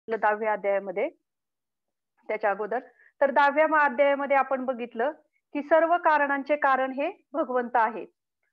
10व्या अध्यायामध्ये. त्याच्या अगोदर तर 10व्या अध्यायामध्ये आपण बघितलं की सर्व कारणांचे कारण हे भगवंत आहेत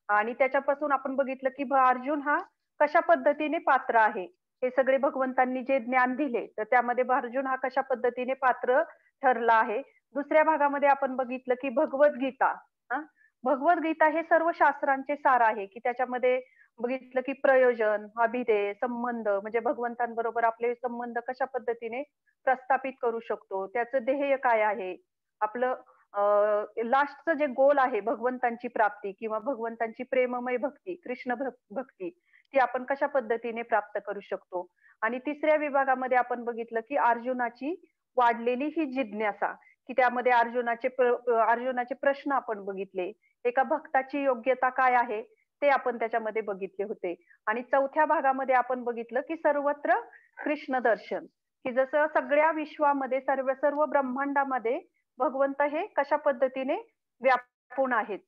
आणि त्याच्यापासून आपण बघितलं की अर्जुन हा कशा पद्धतीने पात्र आहे. हे सगळे भगवंतांनी जे ज्ञान दिले तर त्यामध्ये अर्जुन हा कशा पद्धतीने पात्र ठरला आहे. दुसऱ्या भागामध्ये आपण बघितलं की भगवद्गीता, हा भगवद्गीता हे सर्व शास्त्रांचे सार आहे की त्याच्यामध्ये बघितलं की प्रयोजन, अभिधेय, संबंध म्हणजे भगवंतांबरोबर आपले संबंध कशा पद्धतीने प्रस्थापित करू शकतो, त्याचं ध्येय काय आहे, आपलं लास्टचं जे गोल आहे भगवंतांची प्राप्ती किंवा भगवंतांची प्रेममय भक्ती, कृष्ण भक्ती, ती आपण कशा पद्धतीने प्राप्त करू शकतो. आणि तिसऱ्या विभागामध्ये आपण बघितलं की अर्जुनाची वाढलेली ही जिज्ञासा, की त्यामध्ये अर्जुनाचे प्रश्न आपण बघितले. एका भक्ताची योग्यता काय आहे ते आपण त्याच्यामध्ये बघितले होते. आणि चौथ्या भागामध्ये आपण बघितलं की सर्वत्र कृष्ण दर्शन, की जसं सगळ्या विश्वामध्ये सर्व सर्व ब्रह्मांडामध्ये भगवंत हे कशा पद्धतीने व्यापून आहेत.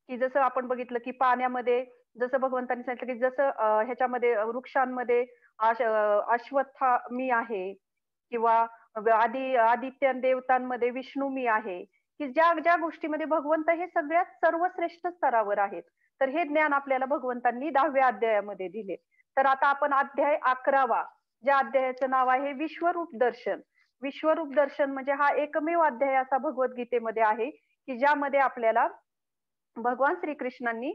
की जसं आपण बघितलं की पाण्यामध्ये जसं भगवंतांनी सांगितलं की जसं ह्याच्यामध्ये वृक्षांमध्ये अश्वत्थामी आहे किंवा आदित्य देवतांमध्ये विष्णू मी आहे, की ज्या ज्या गोष्टीमध्ये भगवंत हे सगळ्यात सर्वश्रेष्ठ स्तरावर आहेत. तर हे ज्ञान आपल्याला भगवंतांनी 10व्या अध्यायामध्ये दिले. तर आता आपण अध्याय 11वा, ज्या अध्यायाचं नाव आहे विश्वरूप दर्शन. विश्वरूप दर्शन म्हणजे हा एकमेव अध्याय असा भगवद्गीतेमध्ये आहे की ज्यामध्ये आपल्याला भगवान श्रीकृष्णांनी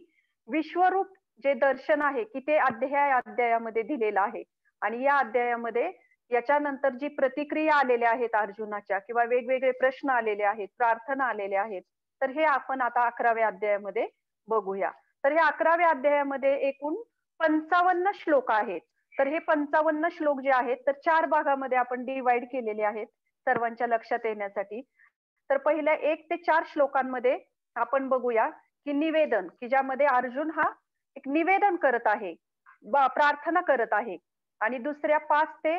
विश्वरूप जे दर्शन आहे की ते अध्यायामध्ये दिलेलं आहे. आणि या अध्यायामध्ये याच्यानंतर जी प्रतिक्रिया आलेल्या आहेत अर्जुनाच्या किंवा वेगवेगळे प्रश्न आलेले आहेत, प्रार्थना आलेल्या आहेत, तर हे आपण आता 11व्या अध्यायामध्ये बघूया. तर या 11व्या अध्यायामध्ये एकूण 55 श्लोक आहेत. तर हे 55 श्लोक जे आहेत तर 4 भागामध्ये आपण डिवाइड केलेले आहेत सर्वांच्या लक्षात येण्यासाठी. तर पहिल्या 1 ते 4 श्लोकांमध्ये आपण बघूया की निवेदन, की ज्यामध्ये अर्जुन हा एक निवेदन करत आहे, प्रार्थना करत आहे. आणि दुसऱ्या 5 ते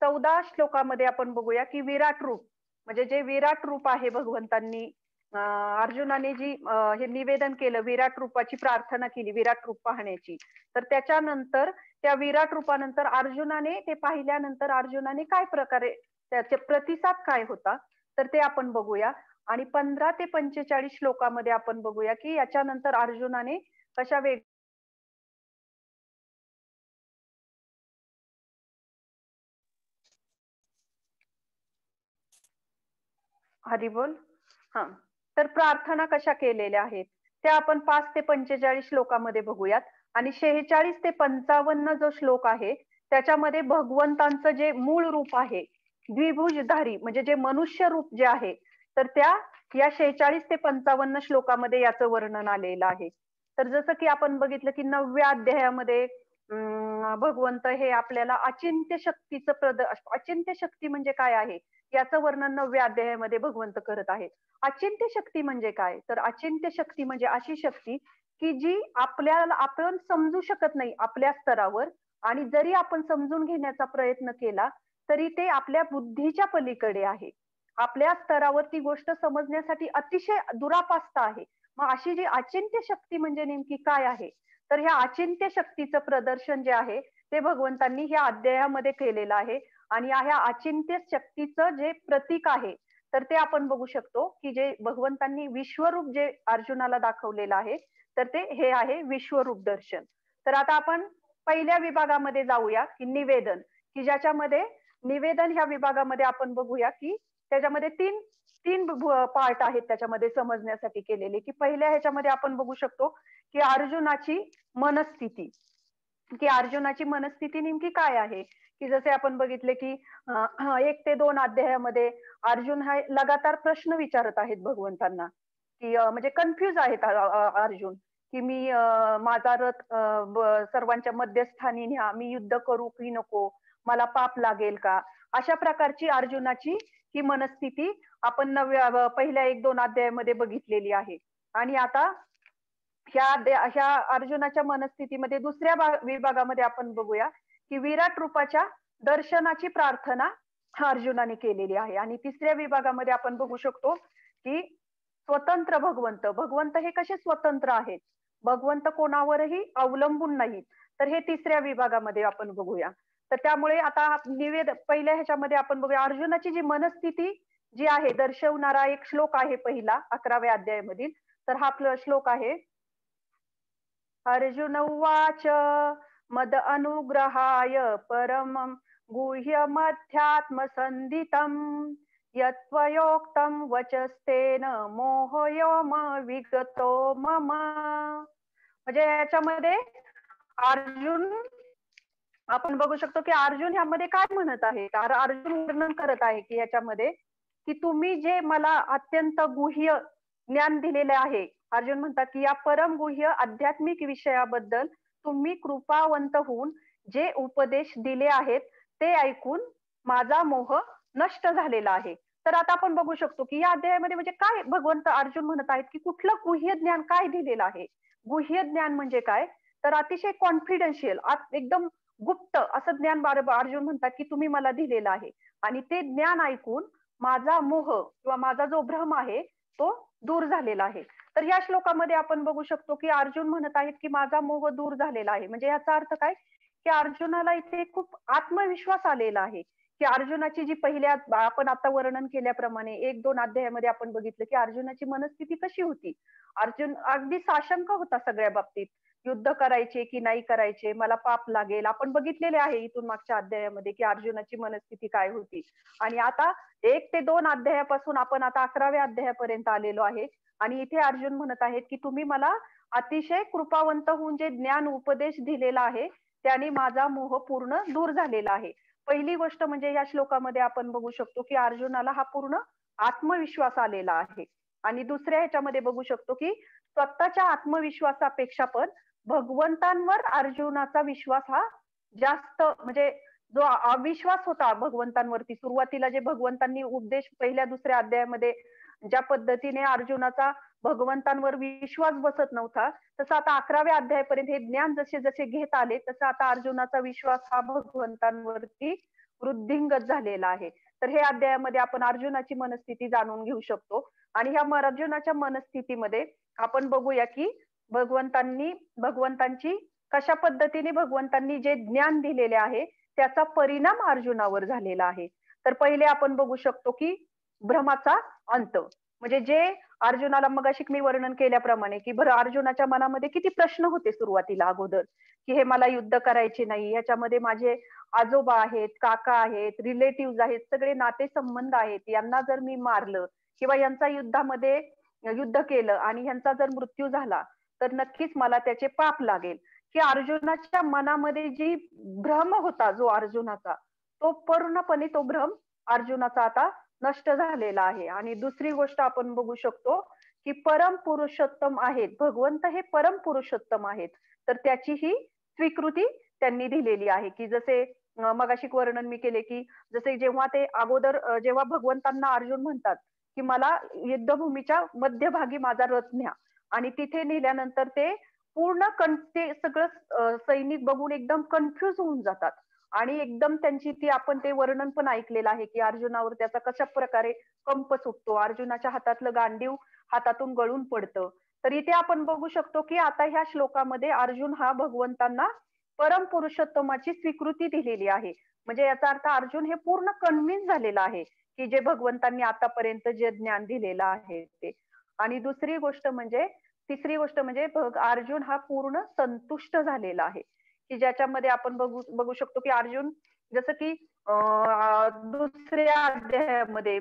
14 श्लोकामध्ये आपण बघूया की विराट रूप, म्हणजे जे विराट रूप आहे भगवंतांनी अर्जुनाने जी हे निवेदन केलं, विराट रूपाची प्रार्थना केली, विराट रूप पाहण्याची. तर त्याच्यानंतर त्या विराट रूपानंतर अर्जुनाने ते पाहिल्यानंतर अर्जुनाने काय प्रकारे त्याचे प्रतिसाद काय होता तर ते आपण बघूया. आणि 15 ते 45 श्लोकामध्ये आपण बघूया की याच्यानंतर अर्जुनाने कशा हरी बोल. हा, तर प्रार्थना कशा केलेल्या आहेत त्या आपण 5 ते 45 श्लोकामध्ये बघूयात. आणि 46 ते 55 जो श्लोक आहे त्याच्यामध्ये भगवंतांचं जे मूळ रूप आहे द्विभुजधारी, म्हणजे जे मनुष्य रूप जे आहे, तर त्या या 46 ते 55 श्लोकामध्ये याचं वर्णन आलेलं आहे. तर जसं की आपण बघितलं की 9व्या अध्यायामध्ये भगवंत हे आपल्याला अचिंत्य शक्तीचं अचिंत्य शक्ती म्हणजे काय आहे याचं वर्णन 9व्या अध्यायामध्ये भगवंत करत आहेत. अचिंत्य शक्ती म्हणजे काय, तर अचिंत्य शक्ती म्हणजे अशी शक्ती की जी आपल्याला आपण समजू शकत नाही आपल्या स्तरावर, आणि जरी आपण समजून घेण्याचा प्रयत्न केला तरी ते आपल्या बुद्धीच्या पलीकडे आहे. आपल्या स्तरावर ती गोष्ट समजण्यासाठी अतिशय दुरापास्त आहे. मग अशी जी अचिंत्य शक्ती म्हणजे नेमकी काय आहे, तर ह्या अचिंत्य शक्तीचं प्रदर्शन जे आहे ते भगवंतांनी ह्या अध्यायामध्ये केलेलं आहे. आणि ह्या अचिंत्य शक्तीचं जे प्रतीक आहे तर ते आपण बघू शकतो की जे भगवंतांनी विश्वरूप जे अर्जुनाला दाखवलेलं आहे तर ते हे आहे विश्वरूप दर्शन. तर आता आपण पहिल्या विभागामध्ये जाऊया की निवेदन, की ज्याच्यामध्ये निवेदन ह्या विभागामध्ये आपण बघूया की त्याच्यामध्ये तीन तीन पार्ट आहेत त्याच्यामध्ये समजण्यासाठी केलेले. की पहिल्या ह्याच्यामध्ये आपण बघू शकतो की अर्जुनाची मनस्थिती, की अर्जुनाची मनस्थिती नेमकी काय आहे. की जसे आपण बघितले की 1 ते 2 अध्यायामध्ये अर्जुन हा लगातार प्रश्न विचारत आहेत भगवंतांना, की म्हणजे कन्फ्युज आहेत अर्जुन, की मी माझा रथ सर्वांच्या मध्यस्थानी न्या, मी युद्ध करू की नको, मला पाप लागेल का, अशा प्रकारची अर्जुनाची ही मनस्थिती आपण पहिल्या 1-2 अध्यायामध्ये बघितलेली आहे. आणि आता ह्या अर्जुनाच्या मनस्थितीमध्ये दुसऱ्या विभागामध्ये आपण बघूया की विराट रूपाच्या दर्शनाची प्रार्थना अर्जुनाने केलेली आहे. आणि तिसऱ्या विभागामध्ये आपण बघू शकतो की स्वतंत्र भगवंत हे कसे स्वतंत्र आहेत, भगवंत कोणावरही अवलंबून नाहीत, तर हे तिसऱ्या विभागामध्ये आपण बघूया. तर त्यामुळे आता पहिल्या ह्याच्यामध्ये आपण बघूया अर्जुनाची जी मनस्थिती जी आहे दर्शवणारा एक श्लोक आहे पहिला 11व्या अध्यायामधील. तर हा श्लोक आहे. अर्जुन उवाच मद अनुग्रहाय परमं गुह्यमध्यात्मसंधितं यत्त्वयोक्तं वचस्तेन मोहयोम विगतो मम. म्हणजे याच्यामध्ये अर्जुन आपण बघू शकतो की अर्जुन ह्यामध्ये काय म्हणत आहे. अर्जुन वर्णन करत आहे की याच्यामध्ये की तुम्ही जे मला अत्यंत गुह्य ज्ञान दिलेले आहे. अर्जुन म्हणतात की या परम गुह्य आध्यात्मिक विषयाबद्दल तुम्ही कृपावंत होऊन जे उपदेश दिले आहेत ते ऐकून माझा मोह नष्ट झालेला आहे. तर आता आपण बघू शकतो की या अध्यायामध्ये म्हणजे काय भगवंत अर्जुन म्हणत आहेत की कुठलं गुह्य ज्ञान काय दिलेलं आहे. गुह्य ज्ञान म्हणजे काय, तर अतिशय कॉन्फिडन्शियल एकदम गुप्त असं ज्ञान अर्जुन म्हणतात की तुम्ही मला दिलेलं आहे. आणि ते ज्ञान ऐकून माझा मोह किंवा माझा जो भ्रम आहे तो दूर झालेला आहे. तर या श्लोकामध्ये आपण बघू शकतो की अर्जुन म्हणत आहेत की माझा मोह दूर झालेला आहे. म्हणजे याचा अर्थ काय, की अर्जुनाला इथे खूप आत्मविश्वास आलेला आहे. की अर्जुनाची जी पहिल्या आपण आता वर्णन केल्याप्रमाणे 1-2 अध्यायामध्ये आपण बघितलं की अर्जुनाची मनस्थिती कशी होती. अर्जुन अगदी साशंक होता सगळ्या बाबतीत. युद्ध करायचे की नाही करायचे, मला पाप लागेल. आपण बघितलेले आहे इथून मागच्या अध्यायामध्ये की अर्जुनाची मनस्थिती काय होती. आणि आता 1 ते 2 अध्यायापासून आपण आता 11व्या अध्यायापर्यंत आलेलो आहे. आणि इथे अर्जुन म्हणत आहेत की तुम्ही मला अतिशय कृपावंत होऊन जे ज्ञान उपदेश दिलेला आहे त्याने माझा मोह पूर्ण दूर झालेला आहे. पहिली गोष्ट म्हणजे या श्लोकामध्ये आपण बघू शकतो की अर्जुनाला हा पूर्ण आत्मविश्वास आलेला आहे. आणि दुसऱ्या ह्याच्यामध्ये बघू शकतो की स्वतःच्या आत्मविश्वासापेक्षा पण भगवंतांवर अर्जुनाचा विश्वास हा जास्त, म्हणजे जो अविश्वास होता भगवंतांवरती सुरुवातीला जे भगवंतांनी उपदेश पहिल्या दुसऱ्या अध्यायामध्ये ज्या पद्धतीने अर्जुनाचा भगवंतांवर विश्वास बसत नव्हता, तसं आता 11व्या अध्यायापर्यंत हे ज्ञान जसे जसे घेत आले तसं आता अर्जुनाचा विश्वास हा भगवंतांवरती वृद्धिंगत झालेला आहे. तर हे अध्यायामध्ये आपण अर्जुनाची मनस्थिती जाणून घेऊ शकतो. आणि ह्या अर्जुनाच्या मनस्थितीमध्ये आपण बघूया की भगवंतांची कशा पद्धतीने भगवंतांनी जे ज्ञान दिलेले आहे त्याचा परिणाम अर्जुनावर झालेला आहे. तर पहिले आपण बघू शकतो की भ्रमाचा अंत, म्हणजे जे अर्जुनाला मगाशी मी वर्णन केल्याप्रमाणे की बरं अर्जुनाच्या मनामध्ये किती प्रश्न होते सुरुवातीला अगोदर, की हे मला युद्ध करायचे नाही, ह्याच्यामध्ये माझे आजोबा आहेत, काका आहेत, रिलेटिव्ह आहेत, सगळे नातेसंबंध आहेत, यांना जर मी मारलं किंवा यांचा युद्धामध्ये युद्ध केलं आणि ह्यांचा जर मृत्यू झाला तर नक्कीच मला त्याचे पाप लागेल. की अर्जुनाच्या मनामध्ये जी भ्रम होता जो अर्जुनाचा, तो पूर्णपणे तो भ्रम अर्जुनाचा आता नष्ट झालेला आहे. आणि दुसरी गोष्ट आपण बघू शकतो की परम पुरुषोत्तम आहेत, भगवंत हे परम पुरुषोत्तम आहेत. तर त्याची ही स्वीकृती त्यांनी दिलेली आहे. की जसे मगाशी वर्णन मी केले की जसे जेव्हा ते अगोदर जेव्हा भगवंतांना अर्जुन म्हणतात की मला युद्धभूमीच्या मध्यभागी माझा रथ न्या, आणि तिथे नेल्यानंतर ते पूर्ण ते सगळं सैनिक बघून एकदम कन्फ्युज होऊन जातात. आणि एकदम त्यांची ती आपण ते वर्णन पण ऐकलेलं आहे की अर्जुनावर त्याचा कशा प्रकारे कंप सुटतो, अर्जुनाच्या हातातलं गांडीव हातातून गळून पडतं. तर इथे आपण बघू शकतो की आता ह्या श्लोकामध्ये अर्जुन हा भगवंतांना परम पुरुषोत्तमाची स्वीकृती दिलेली आहे. म्हणजे याचा अर्थ अर्जुन हे पूर्ण कन्व्हिन्स झालेला आहे की जे भगवंतांनी आतापर्यंत जे ज्ञान दिलेलं आहे ते. आणि तिसरी गोष्ट म्हणजे अर्जुन हा पूर्ण संतुष्ट झालेला आहे. की ज्याच्यामध्ये आपण बघू शकतो की अर्जुन जसं की दुसऱ्या अध्यायामध्ये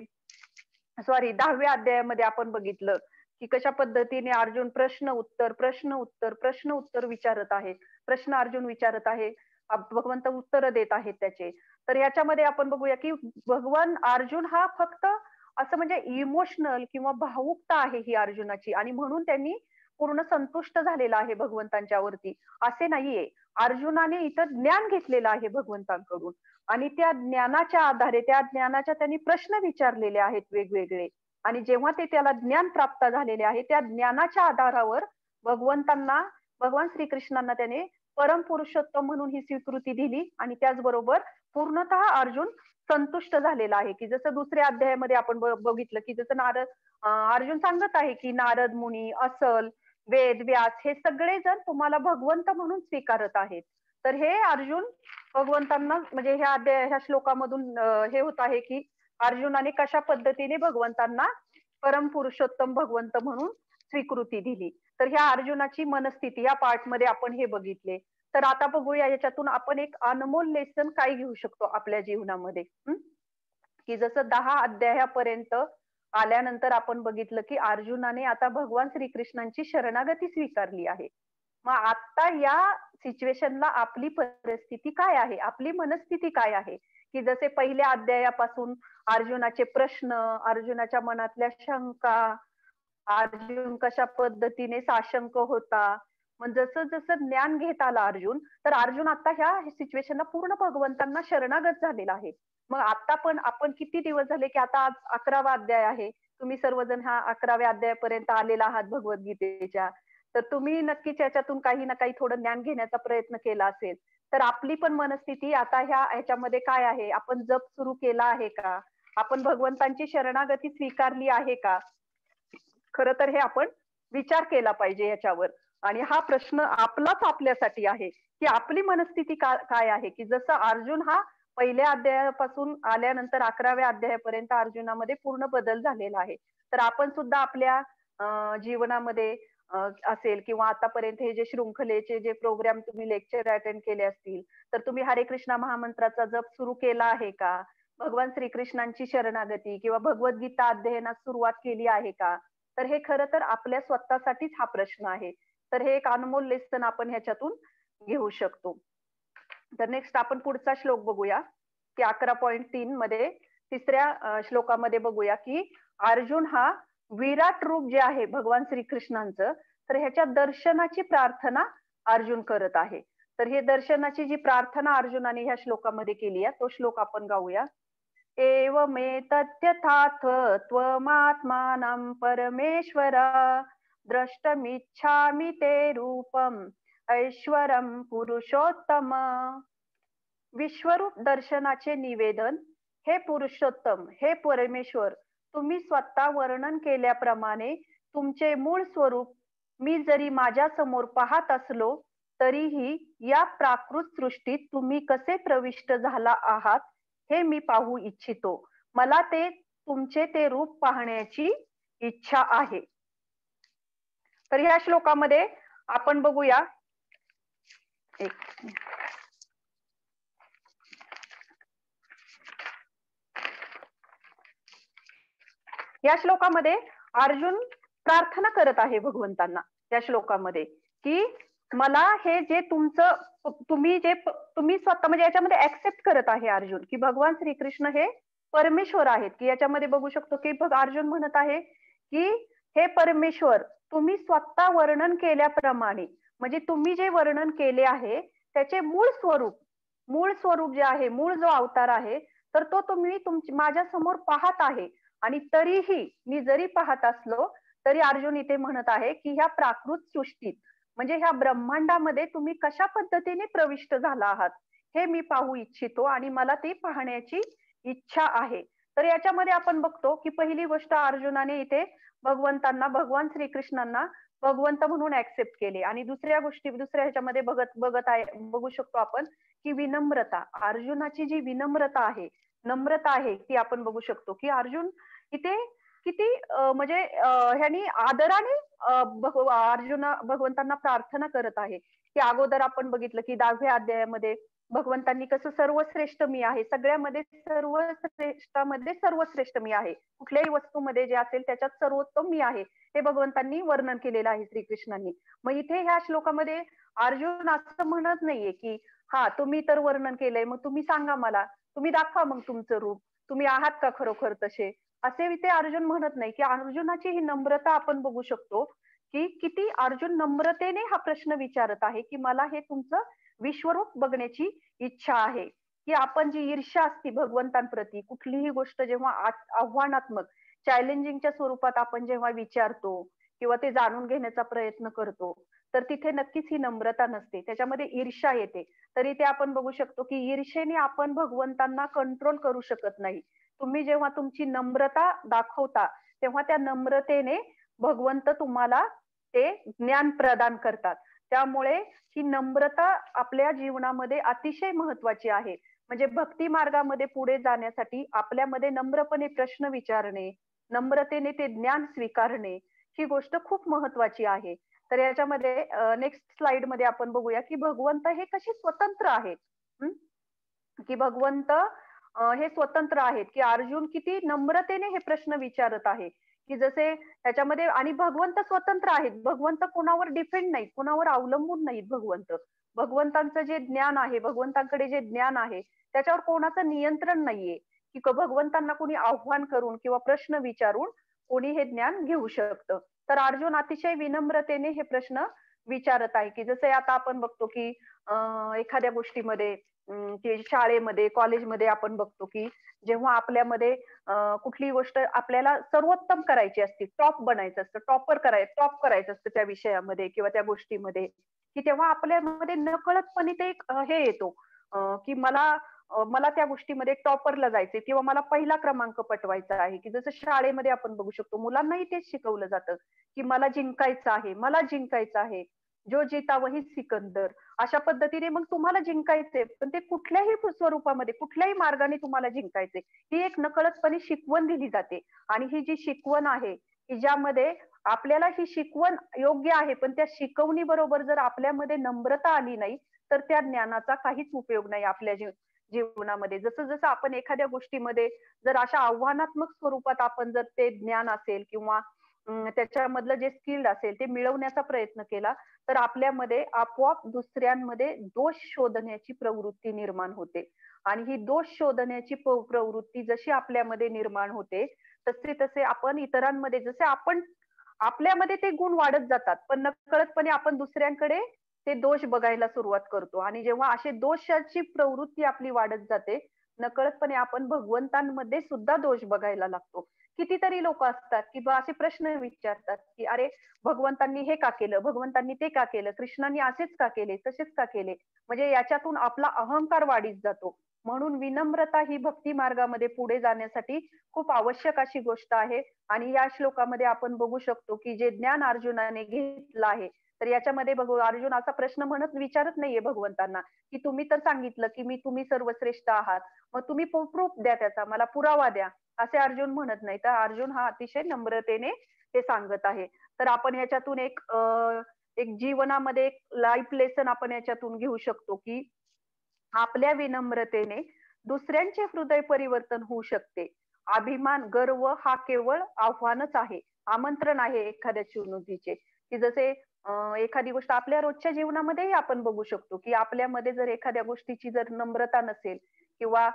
10व्या अध्यायामध्ये आपण बघितलं की कशा पद्धतीने अर्जुन प्रश्न उत्तर विचारत आहे. प्रश्न अर्जुन विचारत आहे, भगवंत उत्तर देत आहेत त्याचे. तर याच्यामध्ये आपण बघूया की भगवान अर्जुन हा फक्त असं म्हणजे इमोशनल किंवा भावुकता आहे ही अर्जुनाची, आणि म्हणून त्यांनी पूर्ण संतुष्ट झालेला आहे भगवंतांच्या वरती, असे नाहीये. अर्जुनाने इथं ज्ञान घेतलेलं आहे भगवंतांकडून, आणि त्या ज्ञानाच्या आधारे त्या ज्ञानाच्या त्यांनी प्रश्न विचारलेले आहेत वेगवेगळे. आणि जेव्हा ते त्याला ज्ञान प्राप्त झालेले आहे त्या ज्ञानाच्या आधारावर भगवान श्रीकृष्णांना त्याने परम पुरुषोत्तम म्हणून ही स्वीकृती दिली. आणि त्याचबरोबर पूर्णतः अर्जुन संतुष्ट झालेला आहे. की जसं दुसऱ्या अध्यायामध्ये आपण बघितलं की जसं अर्जुन सांगत आहे की नारद मुनी, असल, वेद, व्यास हे सगळे जण तुम्हाला भगवंत म्हणून स्वीकारत आहेत. तर हे अर्जुन भगवंतांना म्हणजे ह्या श्लोकामधून हे होत आहे की अर्जुनाने कशा पद्धतीने भगवंतांना परम पुरुषोत्तम भगवंत म्हणून स्वीकृती दिली. तर ह्या अर्जुनाची मनस्थिती या पार्ट मध्ये आपण हे बघितले. तर आता बघूया याच्यातून आपण एक अनमोल लेसन काय घेऊ शकतो आपल्या जीवनामध्ये. की जसं 10 अध्यायापर्यंत आल्यानंतर आपण बघितलं की अर्जुनाने आता भगवान श्रीकृष्णांची शरणागती स्वीकारली आहे. मग आता या सिच्युएशनला आपली परिस्थिती काय आहे, आपली मनस्थिती काय आहे, की जसे पहिल्या अध्यायापासून अर्जुनाचे प्रश्न, अर्जुनाच्या मनातल्या शंका, अर्जुन कशा पद्धतीने साशंक होता. मग जसं जसं ज्ञान घेत आला अर्जुन, तर अर्जुन आता ह्या सिच्युएशनला पूर्ण भगवंतांना शरणागत झालेला आहे. मग आता पण आपण किती दिवस झाले की आता आज 11वा अध्याय आहे. तुम्ही सर्वजण हा 11व्या अध्यायापर्यंत आलेला आहात भगवद्गीतेच्या. तर तुम्ही नक्कीच याच्यातून काही ना काही थोडं ज्ञान घेण्याचा प्रयत्न केला असेल. तर आपली पण मनस्थिती आता ह्याच्यामध्ये काय आहे? आपण जप सुरू केला आहे का? आपण भगवंतांची शरणागती स्वीकारली आहे का? खरं तर हे आपण विचार केला पाहिजे याच्यावर. आणि हा प्रश्न आपलाच आपल्यासाठी आहे की आपली मनस्थिती काय आहे, की जसं अर्जुन हा पहिल्या अध्यायापासून आल्यानंतर 11व्या अध्यायापर्यंत अर्जुनामध्ये पूर्ण बदल झालेला आहे. तर आपण सुद्धा आपल्या जीवनामध्ये असेल किंवा आतापर्यंत हे जे शृंखलेचे जे प्रोग्राम तुम्ही लेक्चर अटेंड केले असतील, तर तुम्ही हरे कृष्णा महामंत्राचा जप सुरू केला आहे का? भगवान श्रीकृष्णांची शरणागती किंवा भगवद्गीता अध्ययनास सुरुवात केली आहे का? तर हे खरं तर आपल्या स्वतःसाठीच हा प्रश्न आहे. तर हे एक अनमोल लेसन आपण ह्याच्यातून घेऊ शकतो. तर नेक्स्ट आपण पुढचा श्लोक बघूया की 11.3 मध्ये तिसऱ्या श्लोकामध्ये बघूया की अर्जुन हा विराट रूप जे आहे भगवान श्रीकृष्णांचं, तर ह्याच्या दर्शनाची प्रार्थना अर्जुन करत आहे. तर हे दर्शनाची जी प्रार्थना अर्जुनाने ह्या श्लोकामध्ये केली आहे तो श्लोक आपण गाऊया. एवमेतत्यथाथ त्वमात्मानं परमेश्वर द्रष्टुमिच्छामि ते रूपम ऐश्वरम पुरुषोत्तम. विश्वरूप दर्शनाचे निवेदन, हे पुरुषोत्तम, हे परमेश्वर, तुम्ही स्वतः वर्णन केल्याप्रमाणे तुमचे मूळ स्वरूप मी जरी माझ्या समोर पाहत असलो तरीही या प्राकृत सृष्टीत तुम्ही कसे प्रविष्ट झाला आहात हे मी पाहू इच्छितो. मला ते तुमचे ते रूप पाहण्याची इच्छा आहे. तर ह्या श्लोकामध्ये आपण बघूया या श्लोकामध्ये अर्जुन प्रार्थना करत आहे भगवंतांना या श्लोकामध्ये की मला हे जे तुमचं तुम्ही स्वतः म्हणजे याच्यामध्ये ऍक्सेप्ट करत आहे अर्जुन की भगवान श्रीकृष्ण हे परमेश्वर आहेत. की याच्यामध्ये बघू शकतो की अर्जुन म्हणत आहे की हे परमेश्वर तुम्ही स्वतः वर्णन केल्याप्रमाणे, म्हणजे तुम्ही जे वर्णन केले आहे त्याचे मूळ स्वरूप जे आहे, मूळ जो अवतार आहे, तर तो तुम्ही माझ्या समोर पाहत आहे. आणि तरीही मी जरी पाहत असलो तरी अर्जुन इथे म्हणत आहे की ह्या प्राकृत सृष्टीत म्हणजे ह्या ब्रह्मांडामध्ये तुम्ही कशा पद्धतीने प्रविष्ट झाला आहात हे मी पाहू इच्छितो आणि मला ते पाहण्याची इच्छा आहे. तर याच्यामध्ये आपण बघतो की पहिली गोष्ट अर्जुनाने इथे भगवंतांना, भगवान श्रीकृष्णांना भगवंत म्हणून ऍक्सेप्ट केले. आणि दुसऱ्या ह्याच्यामध्ये बघू शकतो आपण की विनम्रता, अर्जुनाची जी विनम्रता आहे, नम्रता आहे, ती आपण बघू शकतो की अर्जुन इथे किती म्हणजे ह्यांनी आदराने भगवंतांना प्रार्थना करत आहे. की अगोदर आपण बघितलं की 10व्या अध्यायामध्ये भगवंतांनी कसं सर्वश्रेष्ठ मी आहे, सगळ्यामध्ये सर्वश्रेष्ठामध्ये सर्वश्रेष्ठ मी आहे, कुठल्याही वस्तूमध्ये जे असेल त्याच्यात सर्वोत्तम मी आहे, हे भगवंतांनी वर्णन केलेलं आहे श्रीकृष्णांनी. मग इथे ह्या श्लोकामध्ये अर्जुन असं म्हणत नाहीये की हा तुम्ही तर वर्णन केलंय, मग तुम्ही सांगा मला, तुम्ही दाखवा मग तुमचं रूप, तुम्ही आहात का खरोखर तसे, असे इथे अर्जुन म्हणत नाही. की अर्जुनाची ही नम्रता आपण बघू शकतो की किती अर्जुन नम्रतेने हा प्रश्न विचारत आहे की मला हे तुमचं विश्वरूप बघण्याची इच्छा आहे. की आपण जी ईर्ष्या असते भगवंतांप्रती, कुठलीही गोष्ट जेव्हा आव्हानात्मक चॅलेंजिंगच्या स्वरूपात आपण जेव्हा विचारतो किंवा ते जाणून घेण्याचा प्रयत्न करतो, तर तिथे नक्कीच ही नम्रता नसते, त्याच्यामध्ये ईर्ष्या येते. तरी ते आपण बघू शकतो की ईर्ष्येने आपण भगवंतांना कंट्रोल करू शकत नाही. तुम्ही जेव्हा तुमची नम्रता दाखवता तेव्हा त्या नम्रतेने भगवंत तुम्हाला ते ज्ञान प्रदान करतात. त्यामुळे ही नम्रता आपल्या जीवनामध्ये अतिशय महत्वाची आहे. म्हणजे भक्ती मार्गामध्ये पुढे जाण्यासाठी आपल्यामध्ये नम्रपणे प्रश्न विचारणे, नम्रतेने ते ज्ञान स्वीकारणे, ही गोष्ट खूप महत्वाची आहे. तर याच्यामध्ये नेक्स्ट स्लाइडमध्ये आपण बघूया, की भगवंत हे कसे स्वतंत्र आहेत. हं? की भगवंत हे स्वतंत्र आहेत, की अर्जुन किती नम्रतेने हे प्रश्न विचारत आहे, की जसे त्याच्यामध्ये आणि भगवंत स्वतंत्र आहेत. भगवंत कोणावर डिपेंड नाहीत, कोणावर अवलंबून नाहीत भगवंत. भगवंतांचं जे ज्ञान आहे, भगवंतांकडे जे ज्ञान आहे, त्याच्यावर कोणाचं नियंत्रण नाहीये, की भगवंतांना कोणी आव्हान करून किंवा प्रश्न विचारून कोणी हे ज्ञान घेऊ शकतं. तर अर्जुन अतिशय विनम्रतेने हे प्रश्न विचारत आहे, की जसे आता आपण बघतो, की एखाद्या गोष्टीमध्ये की शाळेमध्ये, कॉलेजमध्ये आपण बघतो, की जेव्हा आपल्यामध्ये कुठलीही गोष्ट आपल्याला सर्वोत्तम करायची असते, टॉप बनायचं असतं, टॉप करायचं असतं त्या विषयामध्ये किंवा त्या गोष्टीमध्ये, की तेव्हा आपल्यामध्ये नकळतपणे ते एक हे येतो की मला त्या गोष्टीमध्ये टॉपरला जायचंय किंवा मला पहिला क्रमांक पटवायचा आहे, की जसं शाळेमध्ये आपण बघू शकतो, मुलांनाही तेच शिकवलं जातं, की मला जिंकायचं आहे, मला जिंकायचं आहे. जो जीता वही सिकंदर. अशा पद्धतीने मग तुम्हाला जिंकायचंय, पण ते कुठल्याही स्वरूपामध्ये, कुठल्याही मार्गाने तुम्हाला जिंकायचंय. ही एक नकळतपणे शिकवण दिली जाते आणि ही जी शिकवण आहे, की ज्यामध्ये आपल्याला ही शिकवण योग्य आहे, पण त्या शिकवणीबरोबर जर आपल्यामध्ये नम्रता आली नाही, तर त्या ज्ञानाचा काहीच उपयोग नाही आपल्या जीवनामध्ये. जसं-जसं आपण एखाद्या गोष्टीमध्ये जर अशा आव्हानात्मक स्वरूपात आपण जर ते ज्ञान असेल किंवा त्याच्यामधलं जे स्किल्ड असेल ते मिळवण्याचा प्रयत्न केला, तर आपल्यामध्ये आपोआप दुसऱ्यांमध्ये दोष शोधण्याची प्रवृत्ती निर्माण होते. आणि ही दोष शोधण्याची प्रवृत्ती जशी आपल्यामध्ये निर्माण होते, तसे-तसे आपण इतरांमध्ये जसे आपण आपल्यामध्ये ते गुण वाढत जातात, पण नकळतपणे आपण दुसऱ्यांकडे ते दोष बघायला सुरुवात करतो आणि जेव्हा अशी दोषाची प्रवृत्ती आपली वाढत जाते, नकळतपणे आपण भगवंतांमध्ये सुद्धा दोष बघायला लागतो. कितीतरी लोकं असतात, की बा असे प्रश्न विचारतात, की "अरे, भगवंतांनी हे का केलं? भगवंतांनी ते का केलं? कृष्णांनी असेच का केले? तसेच का केले?" म्हणजे याच्यातून आपला अहंकार वाढीत जातो. म्हणून विनम्रता ही भक्ती मार्गामध्ये पुढे जाण्यासाठी खूप आवश्यक अशी गोष्ट आहे आणि या श्लोकामध्ये आपण बघू शकतो, की जे ज्ञान अर्जुनाने घेतलं आहे, तर याच्यामध्ये बघू अर्जुन असा प्रश्न म्हणत विचारत नाहीये भगवंतांना, की तुम्ही तर सांगितलं, की तुम्ही सर्वश्रेष्ठ आहात. मग तुम्ही प्रूफ द्या त्याचा, मला पुरावा द्या. असे अर्जुन म्हणत नाही. तर अर्जुन हा अतिशय नम्रतेने ते सांगत आहे. तर आपण याच्यातून एक जीवनामध्ये एक लाईफ लेसन आपण याच्यातून घेऊ शकतो, की आपल्या विनम्रतेने दुसऱ्यांचे हृदय परिवर्तन होऊ शकते. अभिमान, गर्व हा केवळ आव्हानच आहे. आमंत्रण आहे एखाद्याच्या उन्नतीचे, की जसे एखादी गोष्ट आपल्या रोजच्या जीवनामध्येही आपण बघू शकतो, की आपल्यामध्ये जर एखाद्या गोष्टीची जर नम्रता नसेल किंवा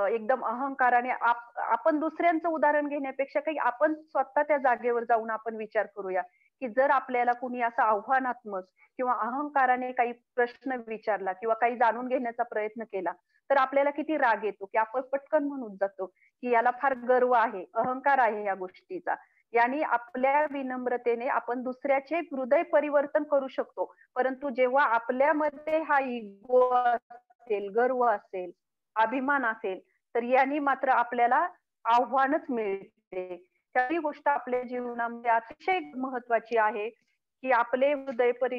एकदम अहंकाराने आपण दुसऱ्यांचं उदाहरण घेण्यापेक्षा काही आपण स्वतः त्या जागेवर जाऊन आपण विचार करूया, की जर आपल्याला कुणी असं आव्हानात्मक किंवा अहंकाराने काही प्रश्न विचारला किंवा काही जाणून घेण्याचा प्रयत्न केला, तर आपल्याला किती राग येतो, की आपण पटकन म्हणून जातो, की याला फार गर्व आहे, अहंकार आहे या गोष्टीचा. याने आपल्या विनम्रतेने आपण दुसऱ्याचे हृदय परिवर्तन करू शकतो. परंतु जेव्हा आपल्यामध्ये हा इगो असेल, गर्व असेल, अभिमान असेल, तर याने मात्र आपल्याला आव्हानच मिळते. ही गोष्ट आपल्या जीवनामध्ये अतिशय महत्वाची आहे, की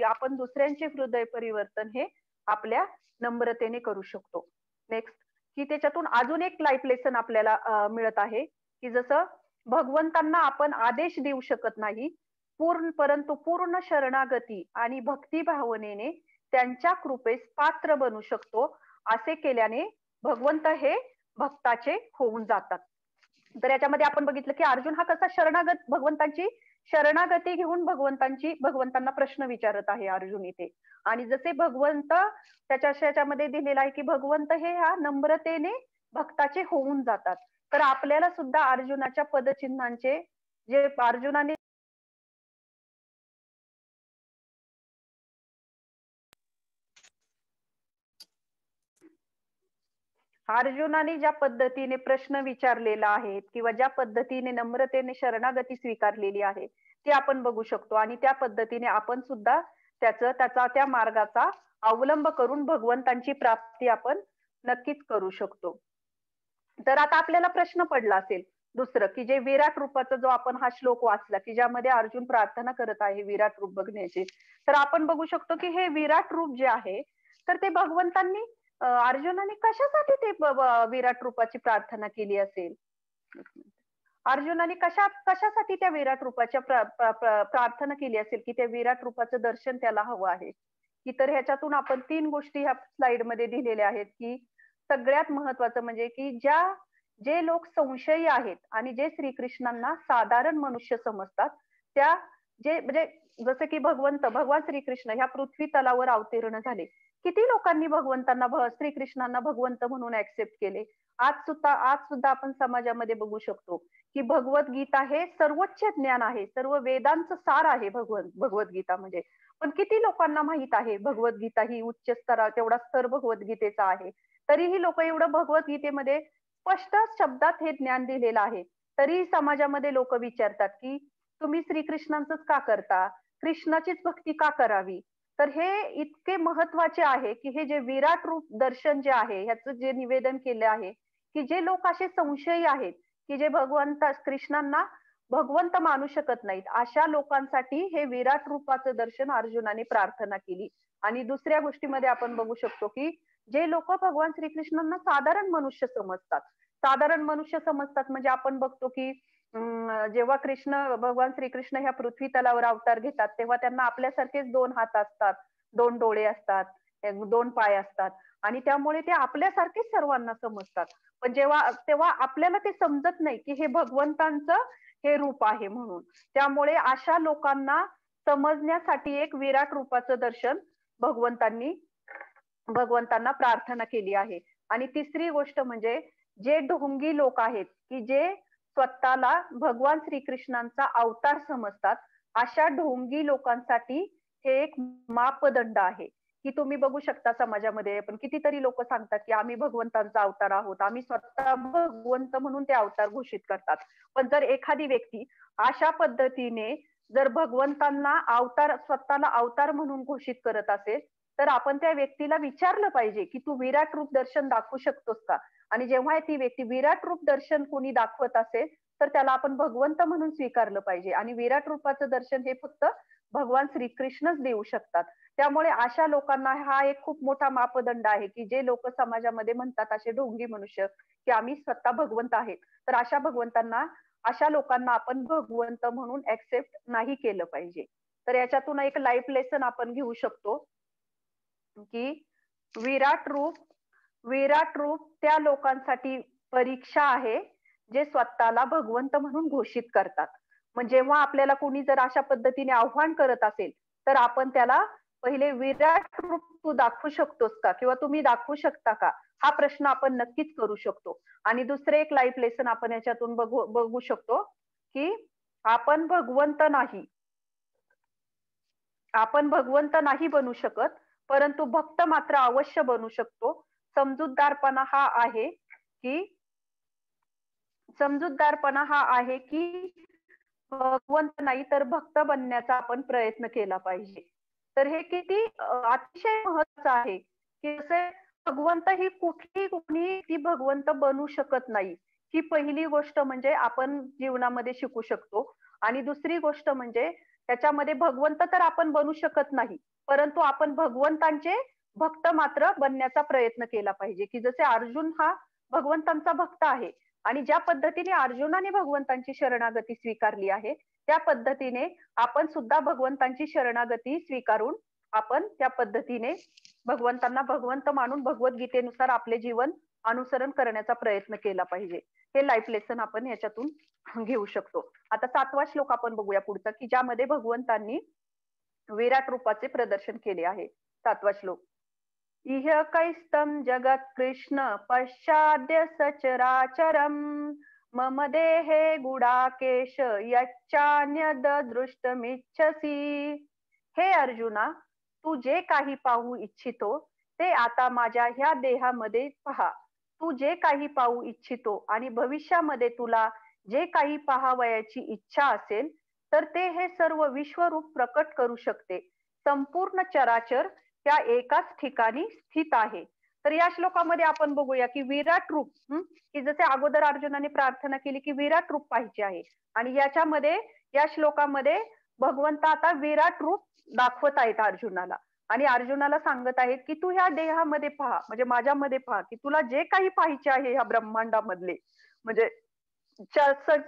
आपण दुसऱ्यांचे हृदय परिवर्तन हे आपल्या नम्रतेने करू शकतो. नेक्स्ट, की त्याच्यातून अजून एक लाईफ लेसन आपल्याला मिळत आहे, की जसं भगवंतांना आपण आदेश देऊ शकत नाही, परंतु पूर्ण शरणागती आणि भक्ती भावनेने त्यांच्या कृपेस पात्र बनू शकतो. असे केल्याने भगवंत हे भक्ताचे होऊन जातात. तर याच्यामध्ये आपण बघितलं, की अर्जुन हा कसा भगवंतांची शरणागती घेऊन भगवंतांना प्रश्न विचारत आहे अर्जुन इथे. आणि जसे भगवंत त्याच्यामध्ये दिलेला आहे, की भगवंत हे ह्या नम्रतेने भक्ताचे होऊन जातात. तर आपल्याला सुद्धा अर्जुनाच्या पदचिन्हांचे जे अर्जुनाने अर्जुनाने ज्या पद्धतीने प्रश्न विचारलेला आहे किंवा ज्या पद्धतीने नम्रतेने शरणागती स्वीकारलेली आहे, ती आपण बघू शकतो आणि त्या पद्धतीने आपण सुद्धा त्या मार्गाचा अवलंब करून भगवंतांची प्राप्ती आपण नक्कीच करू शकतो. तर आता आपल्याला प्रश्न पडला असेल, दुसरं की जे विराट रूपाचा जो आपण हा श्लोक वाचला की ज्यामध्ये अर्जुन प्रार्थना करत आहे विराट रूप बघण्याची, तर आपण बघू शकतो की हे विराट रूप जे आहे तर ते भगवंतांनी अर्जुनाने कशासाठी ते विराट रूपाची प्रार्थना केली असेल? अर्जुनाने कशासाठी त्या विराट रूपाच्या प्रार्थना केली असेल की त्या विराट रूपाचं दर्शन त्याला हवं आहे? की तर ह्याच्यातून आपण 3 गोष्टी ह्या स्लाइडमध्ये दिलेल्या आहेत की सगळ्यात महत्वाचं म्हणजे की जे लोक संशयी आहेत आणि जे श्रीकृष्णांना साधारण मनुष्य समजतात, त्या जे म्हणजे जसं की भगवान श्रीकृष्ण ह्या पृथ्वी तलावर अवतीर्ण झाले. किती लोकांनी श्रीकृष्णांना भगवंत म्हणून ऍक्सेप्ट केले? आज सुद्धा आपण समाजामध्ये बघू शकतो की भगवद्गीता हे सर्वोच्च ज्ञान आहे. सर्व वेदांचं सार आहे भगवद्गीता म्हणजे. पण किती लोकांना माहित आहे भगवद्गीता ही उच्च तेवढा स्तर भगवद्गीतेचा आहे. तरीही लोक एवढं भगवद्गीतेमध्ये स्पष्ट शब्दात हे ज्ञान दिलेलं आहे. तरी समाजामध्ये लोक विचारतात की तुम्ही श्रीकृष्णांचंच का करता? कृष्णाचीच भक्ती का करावी? तर हे इतके महत्वाचे आहे की हे जे विराट रूप दर्शन जे आहे ह्याचं जे निवेदन केलं आहे की जे लोक असे संशयी आहेत की जे कृष्णांना भगवंत मानू शकत नाहीत, अशा लोकांसाठी हे विराट रूपाचं दर्शन अर्जुनाने प्रार्थना केली. आणि दुसऱ्या गोष्टीमध्ये आपण बघू शकतो की जे लोक भगवान श्रीकृष्णांना साधारण मनुष्य समजतात म्हणजे आपण बघतो की जेव्हा भगवान श्रीकृष्ण ह्या पृथ्वी तलावर अवतार घेतात तेव्हा त्यांना आपल्यासारखेच 2 हात असतात, 2 डोळे असतात, 2 पाय असतात आणि त्यामुळे ते आपल्यासारखेच सर्वांना समजतात. पण तेव्हा आपल्याला ते समजत नाही की हे भगवंतांचं हे रूप आहे म्हणून. त्यामुळे अशा लोकांना समजण्यासाठी एक विराट रूपाचं दर्शन भगवंतांना प्रार्थना केली आहे. आणि तिसरी गोष्ट म्हणजे जे ढोंगी लोक आहेत की जे स्वतःला भगवान श्रीकृष्णांचा अवतार समजतात, अशा ढोंगी लोकांसाठी हे एक मापदंड आहे की तुम्ही बघू शकता समाजामध्ये पण कितीतरी लोक सांगतात की आम्ही भगवंतांचा अवतार आहोत, आम्ही स्वतः भगवंत म्हणून ते अवतार घोषित करतात. पण जर एखादी व्यक्ती अशा पद्धतीने जर भगवंतांना स्वतःला अवतार म्हणून घोषित करत असेल तर आपण त्या व्यक्तीला विचारलं पाहिजे की तू विराट रूप दर्शन दाखवू शकतोस का? आणि जेव्हा ती व्यक्ती विराट रूप दर्शन कोणी दाखवत असेल तर त्याला आपण भगवंत म्हणून स्वीकारलं पाहिजे. आणि विराट रूपाचं दर्शन हे फक्त भगवान श्रीकृष्णच देऊ शकतात. त्यामुळे अशा लोकांना हा एक खूप मोठा मापदंड आहे की जे लोक समाजामध्ये म्हणतात असे ढोंगी मनुष्य की आम्ही स्वतः भगवंत आहेत, तर अशा लोकांना आपण भगवंत म्हणून ऍक्सेप्ट नाही केलं पाहिजे. तर याच्यातून एक लाईफ लेसन आपण घेऊ शकतो की विराट रूप त्या लोकांसाठी परीक्षा आहे जे स्वतःला भगवंत म्हणून घोषित करतात. मग जेव्हा आपल्याला कोणी जर अशा पद्धतीने आव्हान करत असेल तर आपण त्याला पहिले विराट रूप तू दाखवू शकतोस का किंवा तुम्ही दाखवू शकता का हा प्रश्न आपण नक्कीच करू शकतो. आणि दुसरे एक लाईफ लेसन आपण याच्यातून बघू शकतो की आपण भगवंत नाही बनू शकत, परंतु भक्त मात्र अवश्य बनू शकतो. समजूतदारपणा हा आहे की भगवंत नाही तर भक्त बनण्याचा आपण प्रयत्न केला पाहिजे. तर हे किती अतिशय महत्वाचं आहे की जसे भगवंत ही कोणी ती भगवंत बनू शकत नाही. ही पहिली गोष्ट म्हणजे आपण जीवनामध्ये शिकू शकतो. आणि दुसरी गोष्ट म्हणजे त्याच्यामध्ये भगवंत तर आपण बनू शकत नाही, परंतु आपण भगवंतांचे भक्त मात्र बनण्याचा प्रयत्न केला पाहिजे. की जसे अर्जुन हा भगवंतांचा भक्त आहे आणि ज्या पद्धतीने अर्जुनाने भगवंतांची शरणागती स्वीकारली आहे त्या पद्धतीने आपण सुद्धा भगवंतांची शरणागती स्वीकारून आपण त्या पद्धतीने भगवंतांना भगवंत मानून भगवद्गीतेनुसार आपले जीवन अनुसरण करण्याचा प्रयत्न केला पाहिजे. हे लाईफ लेसन आपण याच्यातून घेऊ शकतो. आता 7वा श्लोक आपण बघूया पुढचा की ज्यामध्ये भगवंतांनी विराट रूपाचे प्रदर्शन केले आहे. 7वा श्लोक. इह कैस्तं जगत कृष्ण पश्चाद्य सचराचरम मम देहे गुडाकेश यच्चान्यद दृष्टमिच्छसी. हे अर्जुना, तू जे काही पाहू इच्छितो ते आता माझ्या ह्या देहामध्ये पहा. तू जे काही पाहू इच्छितो आणि भविष्यामध्ये तुला जे काही पाहावयाची इच्छा असेल तर ते हे सर्व विश्वरूप प्रकट करू शकते. संपूर्ण चराचर त्या एकाच ठिकाणी स्थित आहे. तर या श्लोकामध्ये आपण बघूया की विराट रूप, की जसे अगोदर अर्जुनाने प्रार्थना केली की विराट रूप पाहिजे आहे, आणि याच्यामध्ये या श्लोकामध्ये भगवंत आता विराट रूप दाखवत आहेत अर्जुनाला, आणि अर्जुनाला सांगत आहेत की तू ह्या देहामध्ये पहा, म्हणजे माझ्यामध्ये पहा, की तुला जे काही पाहिजे आहे ह्या ब्रह्मांडामधले, म्हणजे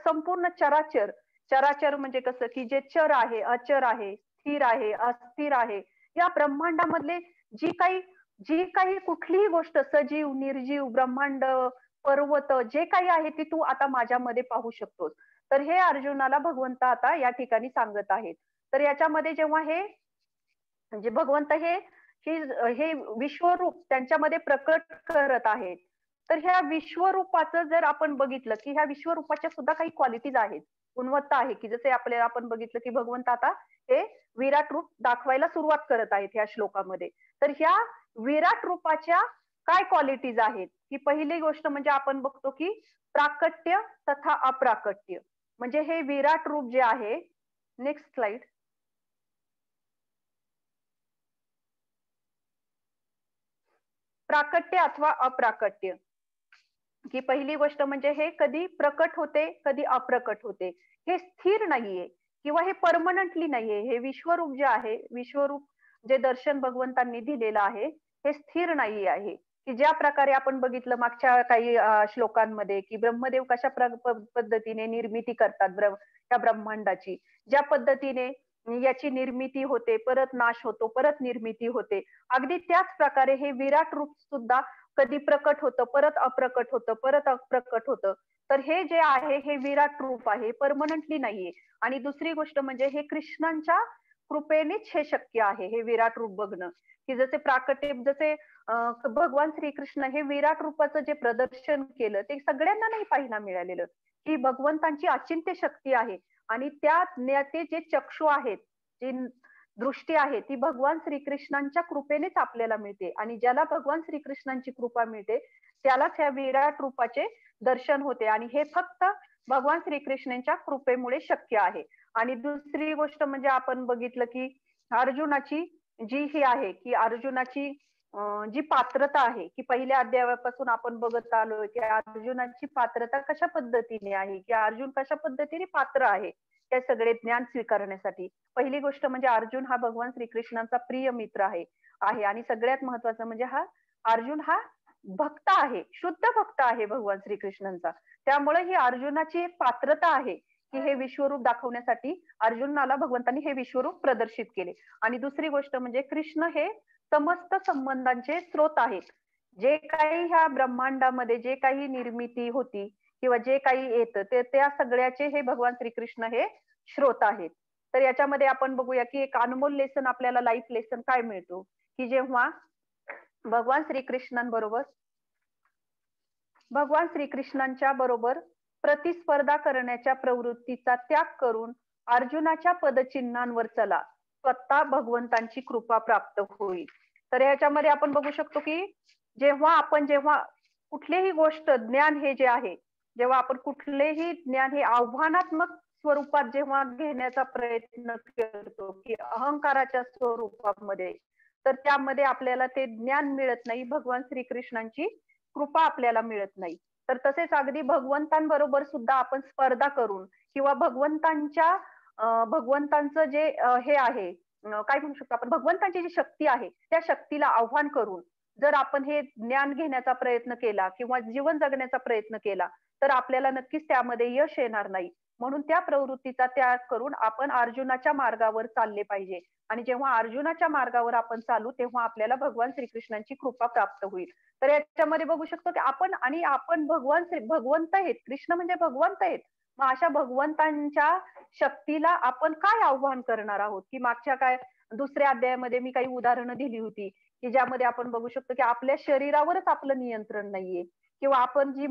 संपूर्ण चराचर. चराचर म्हणजे कसं, की जे चर आहे, अचर आहे, स्थिर आहे, अस्थिर आहे, या ब्रह्मांडामधले जी काही कुठलीही गोष्ट, सजीव, निर्जीव, ब्रह्मांड, पर्वत, जे काही आहे ते तू आता माझ्यामध्ये पाहू शकतोस. तर हे अर्जुनाला भगवंत आता या ठिकाणी सांगत आहेत. तर याच्यामध्ये जेव्हा हे म्हणजे भगवंत हे विश्वरूप त्यांच्यामध्ये प्रकट करत आहेत. तर ह्या विश्वरूपाचं जर आपण बघितलं, की ह्या विश्वरूपाच्या सुद्धा काही क्वालिटीज आहेत, गुणवत्ता आहे, की जसे आपल्याला आपण बघितलं, की भगवंत आता हे विराट रूप दाखवायला सुरुवात करत आहेत ह्या श्लोकामध्ये. तर ह्या विराट रूपाच्या काय क्वालिटीज आहेत, की पहिली गोष्ट म्हणजे आपण बघतो, की प्राकट्य तथा अप्राकट्य. म्हणजे हे विराट रूप जे आहे, नेक्स्ट स्लाइड. प्राकट्य अथवा अप्राकट्य, की पहिली गोष्ट म्हणजे हे कधी प्रकट होते, कधी अप्रकट होते. हे स्थिर नाहीये किंवा हे परमनंटली नाहीये. हे विश्वरूप जे आहे, विश्वरूप जे दर्शन भगवंतांनी दिलेलं आहे, हे स्थिर नाही आहे. की ज्या प्रकारे आपण बघितलं मागच्या काही श्लोकांमध्ये, की ब्रह्मदेव कशा पद्धतीने निर्मिती करतात त्या ब्रह्मांडाची. ज्या पद्धतीने याची निर्मिती होते, परत नाश होतो, परत निर्मिती होते. अगदी त्याच प्रकारे हे विराट रूप सुद्धा कधी प्रकट होतं, परत अप्रकट होतं, परत अप्रकट होतं. तर हे जे आहे हे विराट रूप आहे, परमनंटली नाहीये. आणि दुसरी गोष्ट म्हणजे हे कृष्णांच्या कृपेनेच हे शक्य आहे, हे विराट रूप बघणं. की जसे प्राकट्य, जसे भगवान श्रीकृष्ण हे विराट रूपाचं जे प्रदर्शन केलं ते सगळ्यांना नाही पाहायला मिळालेलं. ही भगवंतांची अचिंत्य शक्ती आहे, आणि ते जे चक्षु आहेत, जी दृष्टी आहे, ती भगवान श्रीकृष्णांच्या कृपेनेच आपल्याला मिळते, आणि ज्याला भगवान श्रीकृष्णांची कृपा मिळते त्यालाच या विराट रूपाचे दर्शन होते, आणि हे फक्त भगवान श्रीकृष्णांच्या कृपेमुळे शक्य आहे. आणि दुसरी गोष्ट म्हणजे आपण बघितलं की अर्जुनाची जी ही आहे, की अर्जुनाची जी पात्रता आहे, की पहिल्या अध्यायापासून आपण बघत आलोय की अर्जुनाची पात्रता कशा पद्धतीने आहे, की अर्जुन कशा पद्धतीने पात्र आहे हे सगळे ज्ञान स्वीकारण्यासाठी. पहिली गोष्ट म्हणजे अर्जुन हा भगवान श्रीकृष्णांचा प्रिय मित्र आहे आणि सगळ्यात महत्वाचं म्हणजे अर्जुन हा भक्त आहे, शुद्ध भक्त आहे भगवान श्रीकृष्णांचा. त्यामुळे ही अर्जुनाची एक पात्रता आहे, की हे विश्वरूप दाखवण्यासाठी अर्जुनाला भगवंतांनी हे विश्वरूप प्रदर्शित केले. आणि दुसरी गोष्ट म्हणजे कृष्ण हे समस्त संबंधांचे स्रोत आहेत. जे काही ह्या ब्रह्मांडामध्ये जे काही निर्मिती होती किंवा जे काही येतं ते त्या सगळ्याचे हे भगवान श्रीकृष्ण हे स्रोत आहेत. तर याच्यामध्ये आपण बघूया की एक अनमोल लेसन, आपल्याला लाईफ लेसन काय मिळतो, की जेव्हा भगवान श्रीकृष्णांच्या बरोबर प्रतिस्पर्धा करण्याच्या प्रवृत्तीचा त्याग करून अर्जुनाच्या पदचिन्हांवर चला, स्वतः भगवंतांची कृपा प्राप्त होईल. तर ह्याच्यामध्ये आपण बघू शकतो की जेव्हा कुठलीही गोष्ट, ज्ञान हे जे आहे, जेव्हा आपण कुठलेही ज्ञान हे आव्हानात्मक स्वरूपात जेव्हा घेण्याचा प्रयत्न करतो, की अहंकाराच्या स्वरूपामध्ये, तर त्यामध्ये आपल्याला ते ज्ञान मिळत नाही, भगवान श्रीकृष्णांची कृपा आपल्याला मिळत नाही. तर तसेच अगदी भगवंतांबरोबर सुद्धा आपण स्पर्धा करून किंवा भगवंतांचं जे हे आहे, काय म्हणू शकतो आपण, भगवंतांची जी शक्ती आहे त्या शक्तीला आव्हान करून जर आपण हे ज्ञान घेण्याचा प्रयत्न केला किंवा जीवन जगण्याचा प्रयत्न केला तर आपल्याला नक्कीच त्यामध्ये यश येणार नाही. म्हणून त्या प्रवृत्तीचा त्याग करून आपण अर्जुनाच्या मार्गावर चालले पाहिजे, आणि जेव्हा अर्जुनाच्या मार्गावर आपण चालू तेव्हा आपल्याला भगवान श्रीकृष्णांची कृपा प्राप्त होईल. तर याच्यामध्ये बघू शकतो की आपण भगवंत आहेत, कृष्ण म्हणजे भगवंत आहेत. मग अशा भगवंतांच्या शक्तीला आपण काय आव्हान करणार आहोत, की मागच्या काय दुसऱ्या अध्यायामध्ये मी काही उदाहरणं दिली होती, की ज्यामध्ये आपण बघू शकतो की आपल्या शरीरावरच आपलं नियंत्रण नाहीये, किंवा आपली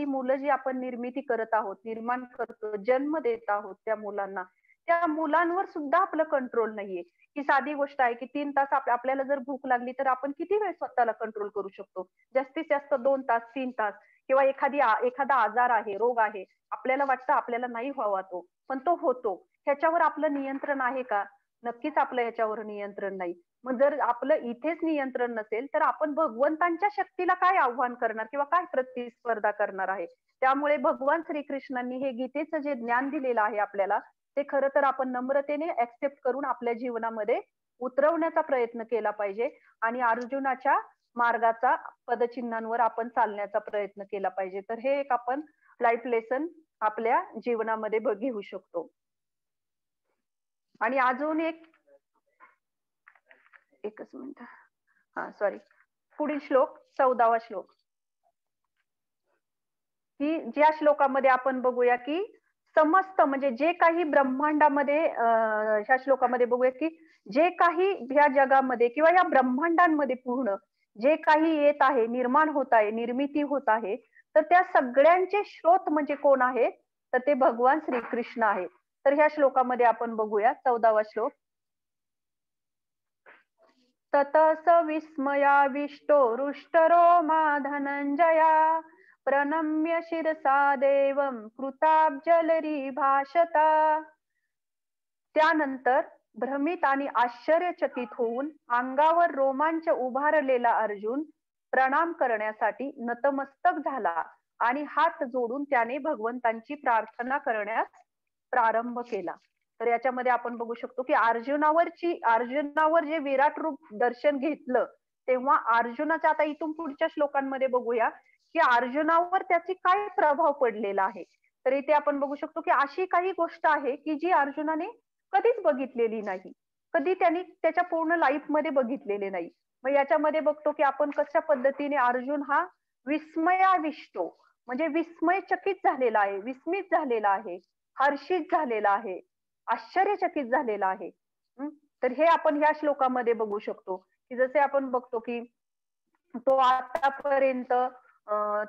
मुलं जी आपण निर्मिती करत आहोत, निर्माण करतो, जन्म देत आहोत त्या मुलांना, त्या मुलांवर सुद्धा आपलं कंट्रोल नाहीये. ही साधी गोष्ट आहे की 3 तास आपल्याला जर भूक लागली तर आपण किती वेळ स्वतःला कंट्रोल करू शकतो? जास्तीत जास्त 2 तास, 3 तास. किंवा एखादा आजार आहे, रोग आहे, आपल्याला वाटतं आपल्याला नाही व्हावा तो, पण तो होतो. ह्याच्यावर आपलं नियंत्रण आहे का? नक्कीच आपलं ह्याच्यावर नियंत्रण नाही. मग जर आपलं इथेच नियंत्रण नसेल तर आपण भगवंतांच्या शक्तीला काय आव्हान करणार किंवा काय प्रतिस्पर्धा करणार आहे. त्यामुळे भगवान श्रीकृष्णांनी हे गीतेचं जे ज्ञान दिलेलं आहे आपल्याला, ते खरं तर आपण नम्रतेने ऍक्सेप्ट करून आपल्या जीवनामध्ये उतरवण्याचा प्रयत्न केला पाहिजे आणि अर्जुनाच्या मार्गाचा पदचिन्हांवर आपण चालण्याचा प्रयत्न केला पाहिजे. तर हे एक आपण लाईफ लेसन आपल्या जीवनामध्ये घेऊ शकतो. आणि अजून एकच मिनिट, हा सॉरी, पुढील श्लोक 14वा श्लोक, की ज्या श्लोकामध्ये आपण बघूया की समस्त म्हणजे जे काही ब्रह्मांडामध्ये ह्या श्लोकामध्ये बघूया की जे काही ह्या जगामध्ये किंवा या ब्रह्मांडांमध्ये पूर्ण जे काही येत आहे, निर्माण होत आहे, निर्मिती होत आहे, तर त्या सगळ्यांचे स्रोत म्हणजे कोण आहे, तर ते भगवान श्रीकृष्ण आहे. तर ह्या श्लोकामध्ये आपण बघूया 14वा श्लोक. ततस विस्मयाविष्टो रुष्टरो मा धनंजया प्रणम्य शिरसा देवं कृताब्जलरी भाषता. त्यानंतर भ्रमित आणि आश्चर्यचकित होऊन अंगावर रोमांच उभारलेला अर्जुन प्रणाम करण्यासाठी नतमस्तक झाला आणि हात जोडून त्याने भगवंतांची प्रार्थना करण्यास प्रारंभ केला. तर याच्यामध्ये आपण बघू शकतो की अर्जुनावर जे विराट रूप दर्शन घेतलं तेव्हा अर्जुनाच्या, आता इथून पुढच्या श्लोकांमध्ये बघूया की अर्जुनावर त्याची काय प्रभाव पडलेला आहे. तर इथे आपण बघू शकतो की अशी काही गोष्ट आहे की जी अर्जुनाने कधीच बघितलेली नाही, कधी त्यांनी त्याच्या पूर्ण लाईफ मध्ये बघितलेले नाही. मग याच्यामध्ये बघतो की आपण कशा पद्धतीने अर्जुन हा विस्मयाविष्टो म्हणजे विस्मयचकित झालेला आहे, विस्मित झालेला आहे, हर्षित झालेला आहे, आश्चर्यचकित झालेला आहे. तर हे आपण ह्या श्लोकामध्ये बघू शकतो की जसे आपण बघतो की तो आतापर्यंत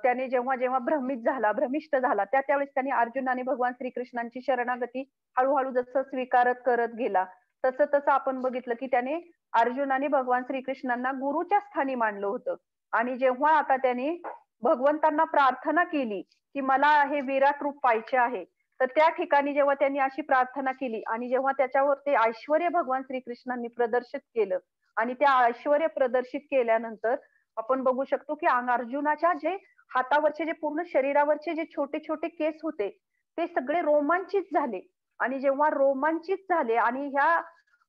त्याने जेव्हा जेव्हा भ्रमिष्ट झाला त्यावेळेस त्यांनी अर्जुनाने भगवान श्रीकृष्णांची शरणागती हळूहळू जसं स्वीकारत करत गेला, तसं तसं आपण बघितलं की त्याने अर्जुनाने भगवान श्रीकृष्णांना गुरुच्या स्थानी मानलं होतं. आणि जेव्हा आता त्याने भगवंतांना प्रार्थना केली की मला हे विराट रूप पाहिजे आहे, तर त्या ठिकाणी जेव्हा त्यांनी अशी प्रार्थना केली आणि जेव्हा त्याच्यावर ते ऐश्वर्य भगवान श्रीकृष्णांनी प्रदर्शित केलं आणि त्या ऐश्वर्य प्रदर्शित केल्यानंतर आपण बघू शकतो की अर्जुनाच्या जे हातावरचे जे पूर्ण शरीरावरचे जे छोटे छोटे केस होते ते सगळे रोमांचित झाले. आणि जेव्हा रोमांचित झाले आणि ह्या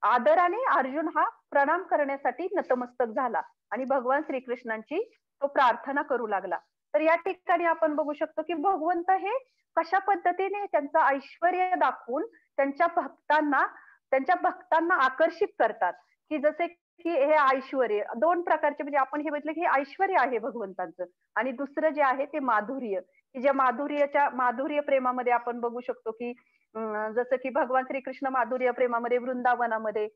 आदराने अर्जुन हा प्रणाम करण्यासाठी नतमस्तक झाला आणि भगवान श्रीकृष्णांची तो प्रार्थना करू लागला. तर या ठिकाणी आपण बघू शकतो की भगवंत हे कशा पद्धतीने त्यांचं ऐश्वर्य दाखवून त्यांच्या भक्तांना आकर्षित करतात. की जसे की हे ऐश्वर्य दोन प्रकारचे, म्हणजे आपण हे बघितलं की हे ऐश्वर्य आहे भगवंतांचं आणि दुसरं जे आहे ते माधुर्य, की ज्या माधुर्य प्रेमामध्ये आपण बघू शकतो की जसं की भगवान श्रीकृष्ण माधुर्य प्रेमामध्ये वृंदावनामध्ये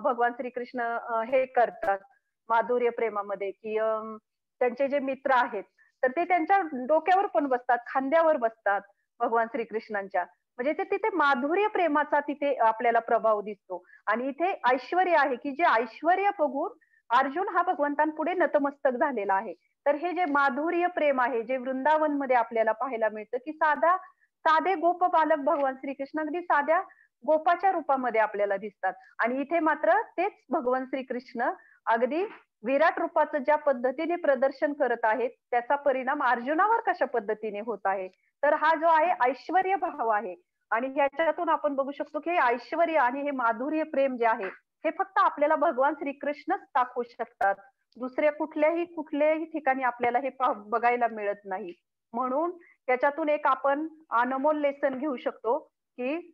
भगवान श्रीकृष्ण हे करतात माधुर्य प्रेमामध्ये की त्यांचे जे मित्र आहेत तर ते त्यांच्या डोक्यावर पण बसतात, खांद्यावर बसतात भगवान श्रीकृष्णांच्या. म्हणजे ते तिथे माधुर्य प्रेमाचा तिथे आपल्याला प्रभाव दिसतो. आणि इथे ऐश्वर्य आहे की जे ऐश्वर्य बघून अर्जुन हा भगवंतांपुढे नतमस्तक झालेला आहे. तर हे जे माधुर्य प्रेम आहे जे वृंदावन मध्ये आपल्याला पाहायला मिळतं की साधे गोप बालक भगवान श्रीकृष्ण अगदी साध्या गोपाच्या रूपामध्ये आपल्याला दिसतात आणि इथे मात्र तेच भगवान श्रीकृष्ण अगदी विराट रूपाचं ज्या पद्धतीने प्रदर्शन करत आहेत त्याचा परिणाम अर्जुनावर कशा पद्धतीने होत आहे. तर हा जो आहे ऐश्वर्य भाव आहे आणि ह्याच्यातून आपण बघू शकतो की हे ऐश्वर्य आणि हे माधुर्य प्रेम जे आहे हे फक्त आपल्याला भगवान श्रीकृष्णच दाखवू शकतात, दुसऱ्या कुठल्याही ठिकाणी आपल्याला हे बघायला मिळत नाही. म्हणून त्याच्यातून एक आपण अनमोल लेसन घेऊ शकतो की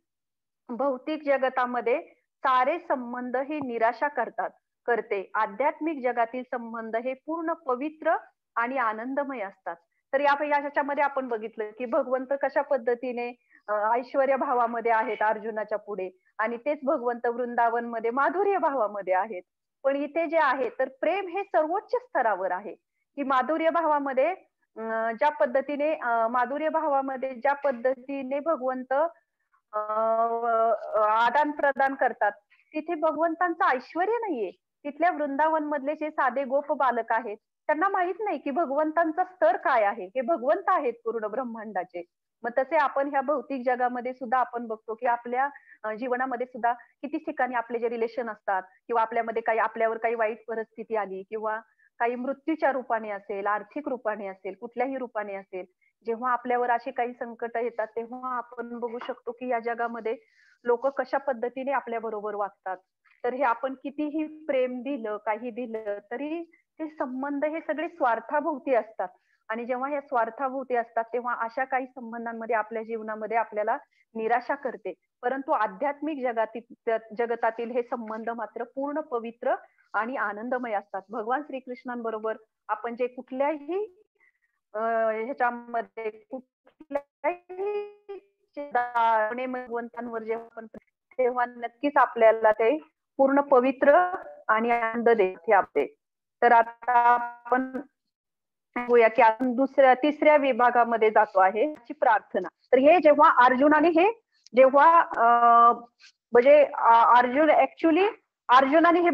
भौतिक जगतामध्ये सारे संबंध हे निराशा करते, आध्यात्मिक जगातील संबंध हे पूर्ण पवित्र आणि आनंदमय असतात. तर याच्यामध्ये आपण बघितलं की भगवंत कशा पद्धतीने ऐश्वर्य भावामध्ये आहेत अर्जुनाच्या पुढे आणि तेच भगवंत वृंदावन मध्ये माधुर्य भावामध्ये आहेत. पण इथे जे आहे तर प्रेम हे सर्वोच्च स्तरावर आहे की माधुर्य भावामध्ये ज्या पद्धतीने भगवंत आदान प्रदान करतात तिथे भगवंतांचं ऐश्वर्य नाहीये. तिथल्या वृंदावन मधले जे साधे गोप बालक आहेत त्यांना माहित नाही की भगवंतांचा स्तर काय आहे. हे भगवंत आहेत पूर्ण ब्रह्मांडाचे. मग तसे आपण ह्या भौतिक जगामध्ये सुद्धा आपण बघतो की आपल्या जीवनामध्ये सुद्धा किती ठिकाणी आपले जे रिलेशन असतात किंवा आपल्यामध्ये काही आपल्यावर काही वाईट परिस्थिती आली किंवा काही मृत्यूच्या रूपाने असेल, आर्थिक रूपाने असेल, कुठल्याही रूपाने असेल, जेव्हा आपल्यावर अशी काही संकट येतात तेव्हा आपण बघू शकतो की या जगामध्ये लोक कशा पद्धतीने आपल्या बरोबर वागतात. तर हे आपण कितीही प्रेम दिलं, काही दिलं तरी ते संबंध हे सगळे स्वार्थाभोवती असतात. आणि जेव्हा हे स्वार्थाभोवती असतात तेव्हा अशा काही संबंधांमध्ये आपल्या जीवनामध्ये आपल्याला निराशा करते. परंतु आध्यात्मिक जगतातील हे संबंध मात्र पूर्ण पवित्र आणि आनंदमय असतात. भगवान श्रीकृष्णांबरोबर आपण जे कुठल्याही ह्याच्यामध्ये कुठल्याही भगवंतांवर जेव्हा आपण तेव्हा नक्कीच आपल्याला ते पूर्ण पवित्र आणि आनंद देते. तर आता आपण बघूया की आपण तिसऱ्या विभागामध्ये जातो आहे प्रार्थना. तर हे जेव्हा अर्जुनाने हे जेव्हा म्हणजे अर्जुन ऍक्च्युली अर्जुनाने हे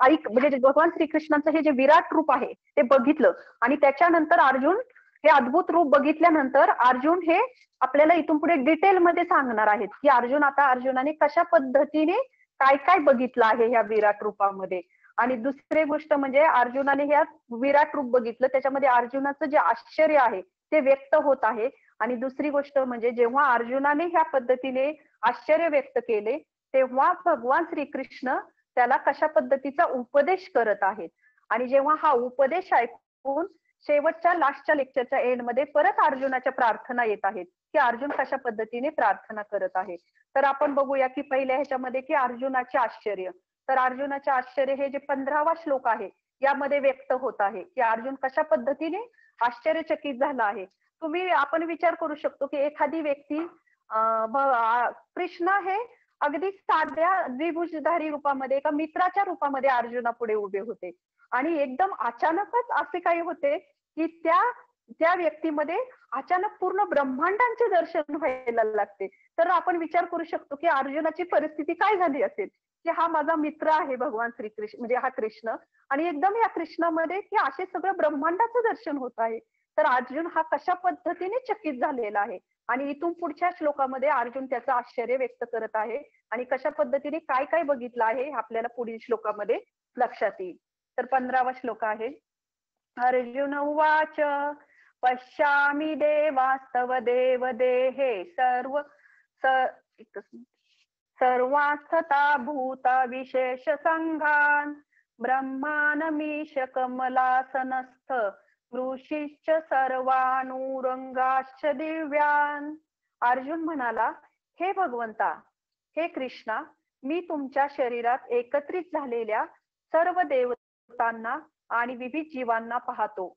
ऐक म्हणजे भगवान श्रीकृष्णांचं हे जे विराट रूप आहे ते बघितलं आणि त्याच्यानंतर अर्जुन हे अद्भुत रूप बघितल्यानंतर अर्जुन हे आपल्याला इथून पुढे डिटेलमध्ये सांगणार आहेत की अर्जुनाने कशा पद्धतीने काय काय बघितलं आहे ह्या विराट रूपामध्ये. आणि दुसरी गोष्ट म्हणजे अर्जुनाने ह्या विराट रूप बघितलं त्याच्यामध्ये अर्जुनाचं जे आश्चर्य आहे ते व्यक्त होत आहे. आणि दुसरी गोष्ट म्हणजे जेव्हा अर्जुनाने ह्या पद्धतीने आश्चर्य व्यक्त केले तेव्हा भगवान श्रीकृष्ण त्याला कशा पद्धतीचा उपदेश करत आहेत. आणि जेव्हा हा उपदेश ऐकून शेवटच्या लास्टच्या लेक्चरच्या एंडमध्ये परत अर्जुनाच्या प्रार्थना येत आहेत की अर्जुन कशा पद्धतीने प्रार्थना करत आहे. तर आपण बघूया की पहिल्या ह्याच्यामध्ये की अर्जुनाचे आश्चर्य. तर अर्जुनाचे आश्चर्य हे जे 15वा श्लोक आहे यामध्ये व्यक्त होत आहे की अर्जुन कशा पद्धतीने आश्चर्यचकित झाला आहे. आपण विचार करू शकतो की एखादी व्यक्ती कृष्ण हे अगदी साध्या द्विभुजधारी रूपामध्ये एका मित्राच्या रूपामध्ये अर्जुना पुढे उभे होते आणि एकदम अचानकच असे काही होते की त्या व्यक्तीमध्ये अचानक पूर्ण ब्रह्मांडांचे दर्शन व्हायला लागते. तर आपण विचार करू शकतो की अर्जुनाची परिस्थिती काय झाली असेल की हा माझा मित्र आहे भगवान श्रीकृष्ण म्हणजे हा कृष्ण आणि एकदम या कृष्णामध्ये की असे सगळं ब्रह्मांडाचं दर्शन होत आहे. तर अर्जुन हा कशा पद्धतीने चकित झालेला आहे आणि इथून पुढच्या श्लोकामध्ये अर्जुन त्याचं आश्चर्य व्यक्त करत आहे आणि कशा पद्धतीने काय काय बघितलं आहे आपल्याला पुढील श्लोकामध्ये लक्षात येईल. तर 15वा श्लोक आहे. अर्जुन उवाच पश्यामि देवास्तव देव देहे सर्वास्तथा भूता विशेष संघान ब्रह्मानमीश कमलासनस्थ ऋषीश्च सर्वानुरंगाश्च दिव्यान. अर्जुन म्हणाला, हे भगवंता, हे कृष्णा, मी तुमच्या शरीरात एकत्रित झालेल्या सर्व देवतांना आणि विविध जीवांना पाहतो.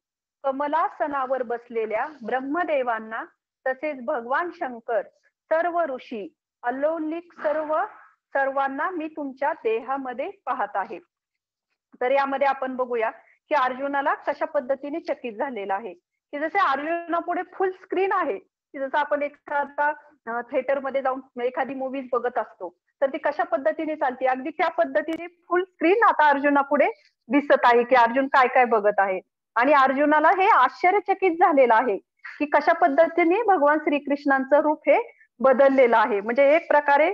कमलासनावर बसलेल्या ब्रह्मदेवांना तसेच भगवान शंकर, सर्व ऋषी, अलौकिक सर्वांना मी तुमच्या देहामध्ये पाहत आहे. तर यामध्ये आपण बघूया की अर्जुनाला कशा पद्धतीने चकित झालेला आहे की जसे अर्जुनापुढे फुल स्क्रीन आहे की जसं आपण एखादा थिएटरमध्ये जाऊन एखादी मूवीज बघत असतो तर ती कशा पद्धतीने चालते अगदी त्या पद्धतीने फुल स्क्रीन आता अर्जुनापुढे दिसत आहे की अर्जुन काय काय बघत आहे. आणि अर्जुनाला हे आश्चर्यचकित झालेलं आहे की कशा पद्धतीने भगवान श्रीकृष्णांचं रूप हे बदललेलं आहे. म्हणजे एक प्रकारे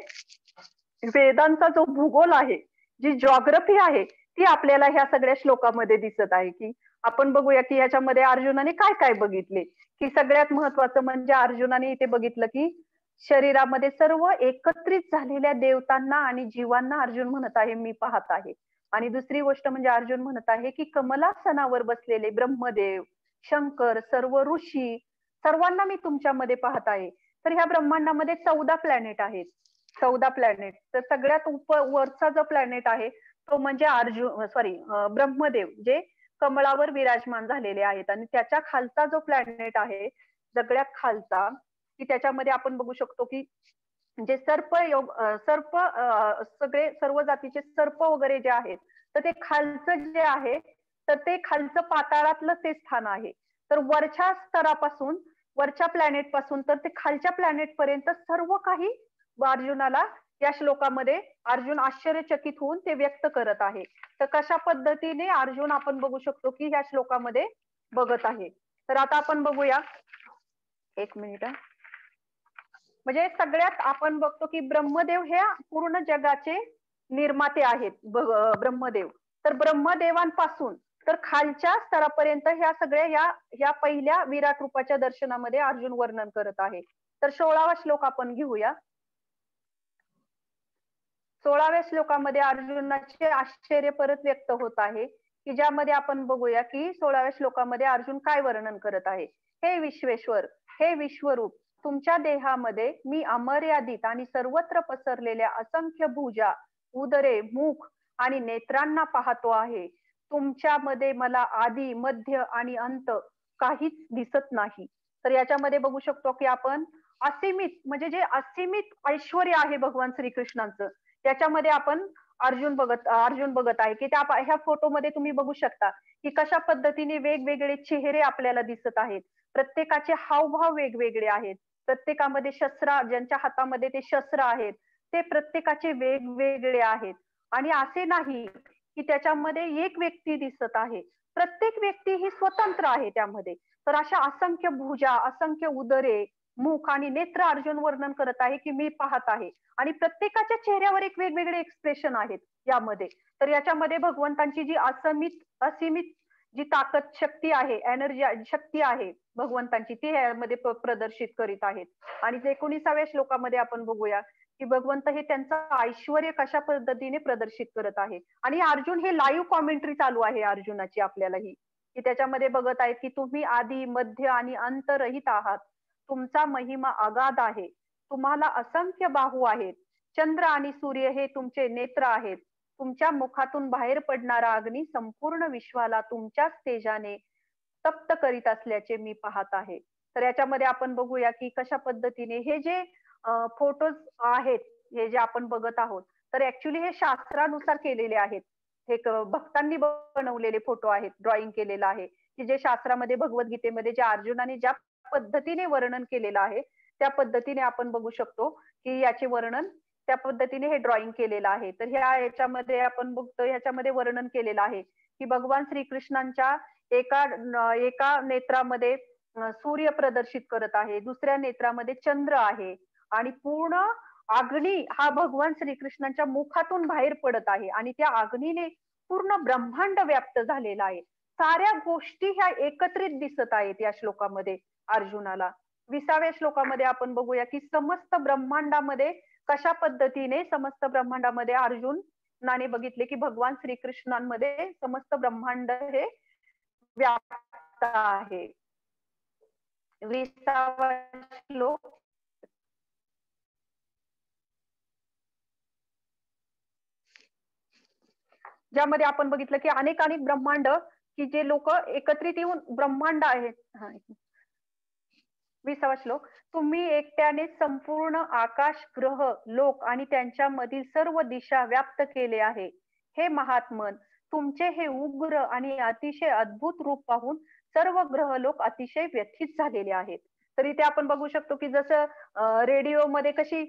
वेदांचा जो भूगोल आहे, जी जॉग्रफी आहे ती आपल्याला ह्या सगळ्या श्लोकामध्ये दिसत आहे. की आपण बघूया की याच्यामध्ये अर्जुनाने काय काय बघितले की सगळ्यात महत्वाचं म्हणजे अर्जुनाने इथे बघितलं की शरीरामध्ये सर्व एकत्रित झालेल्या देवतांना आणि जीवांना अर्जुन म्हणत आहे मी पाहत आहे. आणि दुसरी गोष्ट म्हणजे अर्जुन म्हणत आहे की कमलासनावर बसलेले ब्रह्मदेव, शंकर, सर्व ऋषी सर्वांना मी तुमच्यामध्ये पाहत आहे. तर ह्या ब्रह्मांडामध्ये 14 प्लॅनेट आहेत. 14 प्लॅनेट. तर सगळ्यात वरचा जो प्लॅनेट आहे तो म्हणजे ब्रह्मदेव जे कमळावर विराजमान झालेले आहेत. आणि त्याच्या खालचा जो प्लॅनेट आहे सगळ्यात खालचा की त्याच्यामध्ये आपण बघू शकतो की जे सगळे सर्व जातीचे सर्प वगैरे जे आहेत तर ते खालचं जे आहे तर ते खालचं पाताळातलं ते स्थान आहे. तर वरच्या स्तरापासून वरच्या प्लॅनेट पासून तर ते खालच्या प्लॅनेट पर्यंत सर्व काही अर्जुनाला या श्लोकामध्ये अर्जुन आश्चर्यचकित होऊन ते व्यक्त करत आहे. तर कशा पद्धतीने अर्जुन आपण बघू शकतो की या श्लोकामध्ये बघत आहे. तर आता आपण बघूया, एक मिनिट. म्हणजे सगळ्यात आपण बघतो की ब्रह्मदेव हे पूर्ण जगाचे निर्माते आहेत ब्रह्मदेव. तर ब्रह्मदेवांपासून तर खालच्या स्तरापर्यंत ह्या सगळ्या ह्या पहिल्या विराट रूपाच्या दर्शनामध्ये अर्जुन वर्णन करत आहे. तर 16वा श्लोक आपण घेऊया. 16व्या श्लोकामध्ये अर्जुनाचे आश्चर्य परत व्यक्त होत आहे, की ज्यामध्ये आपण बघूया की 16व्या श्लोकामध्ये अर्जुन काय वर्णन करत आहे. हे विश्वेश्वर, हे विश्वरूप, तुमच्या देहामध्ये मी अमर्यादित आणि सर्वत्र पसरलेल्या असंख्य भुजा, उदरे, मुख आणि नेत्रांना पाहतो आहे. तुमच्यामध्ये मला आदी, मध्य आणि अंत काहीच दिसत नाही. तर याच्यामध्ये बघू शकतो की आपण असीमित म्हणजे जे असीमित ऐश्वर्य आहे भगवान श्रीकृष्णांचं, त्याच्यामध्ये आपण अर्जुन बघत आहे की त्या ह्या फोटोमध्ये तुम्ही बघू शकता की कशा पद्धतीने वेगवेगळे चेहरे आपल्याला दिसत आहेत. प्रत्येकाचे हावभाव वेगवेगळे आहेत. प्रत्येकामध्ये शस्त्र, ज्यांच्या हातामध्ये ते शस्त्र आहेत ते प्रत्येकाचे वेगवेगळे आहेत. आणि असे नाही की त्याच्यामध्ये एक व्यक्ती दिसत आहे. प्रत्येक व्यक्ती ही स्वतंत्र आहे त्यामध्ये. तर अशा असंख्य भुजा, असंख्य उदरे, मुख आणि नेत्र अर्जुन वर्णन करत आहे की मी पाहत आहे. आणि प्रत्येकाच्या चेहऱ्यावर एक वेगवेगळे एक्सप्रेशन आहेत यामध्ये. तर याच्यामध्ये भगवंतांची जी असीमित जी ताकद शक्ती आहे, एनर्जी शक्ती आहे भगवंतांची, ती यामध्ये प्रदर्शित करीत आहेत. आणि 19व्या श्लोकामध्ये आपण बघूया की भगवंत हे त्यांचं ऐश्वर्य कशा पद्धतीने प्रदर्शित करत आहे. आणि अर्जुन हे लाईव्ह कॉमेंट्री चालू आहे अर्जुनाची आपल्यालाही, की त्याच्यामध्ये बघत आहेत की तुम्ही आदी, मध्य आणि अंत रहित आहात. तुमचा महिमा अगाध आहे. तुम्हाला असंख्य बाहू आहेत. चंद्र आणि सूर्य हे तुमचे नेत्र आहेत. तुमच्या मुखातून बाहेर पडणारा अग्नी संपूर्ण विश्वाला तुमच्याच तेजाने तप्त करीत असल्याचे मी पाहत आहे. तर याच्यामध्ये आपण बघूया की कशा पद्धतीने हे जे फोटोज आहेत, हे जे आपण बघत आहोत, तर ऍक्च्युली हे शास्त्रानुसार केलेले आहेत. हे भक्तांनी बनवलेले फोटो आहेत, ड्रॉइंग केलेलं आहे, की जे शास्त्रामध्ये भगवद्गीतेमध्ये जे अर्जुनाने ज्या पद्धतीने वर्णन केलेलं आहे त्या पद्धतीने आपण बघू शकतो की याचे वर्णन त्या पद्धतीने हे ड्रॉइंग केलेलं आहे. तर याच्यामध्ये आपण बघतो, ह्याच्यामध्ये वर्णन केलेलं आहे की भगवान श्रीकृष्णांच्या एका नेत्रामध्ये सूर्य प्रदर्शित करत आहे, दुसऱ्या नेत्रामध्ये चंद्र आहे आणि पूर्ण अग्नी हा भगवान श्रीकृष्णांच्या मुखातून बाहेर पडत आहे आणि त्या अग्नीने पूर्ण ब्रह्मांड व्याप्त झालेला आहे. साऱ्या गोष्टी ह्या एकत्रित दिसत आहेत या श्लोकामध्ये अर्जुनाला. 20व्या श्लोकामध्ये आपण बघूया की समस्त ब्रह्मांडामध्ये कशा पद्धतीने अर्जुनाने बघितले की भगवान श्रीकृष्णांमध्ये समस्त ब्रह्मांड हे व्याप्त आहे. 20वा श्लोक, ज्यामध्ये आपण बघितलं की अनेक ब्रह्मांड, की जे लोक एकत्रित येऊन ब्रह्मांड आहेत. 20वा श्लोक, तुम्ही एकट्याने संपूर्ण आकाश, ग्रह, लोक आणि त्यांच्यामधील सर्व दिशा व्याप्त केले आहे. हे महात्मन, तुमचे हे उग्र आणि अतिशय अद्भुत रूप पाहून सर्व ग्रह लोक अतिशय व्यथित झालेले आहेत. तर इथे आपण बघू शकतो की जसं रेडिओ मध्ये कशी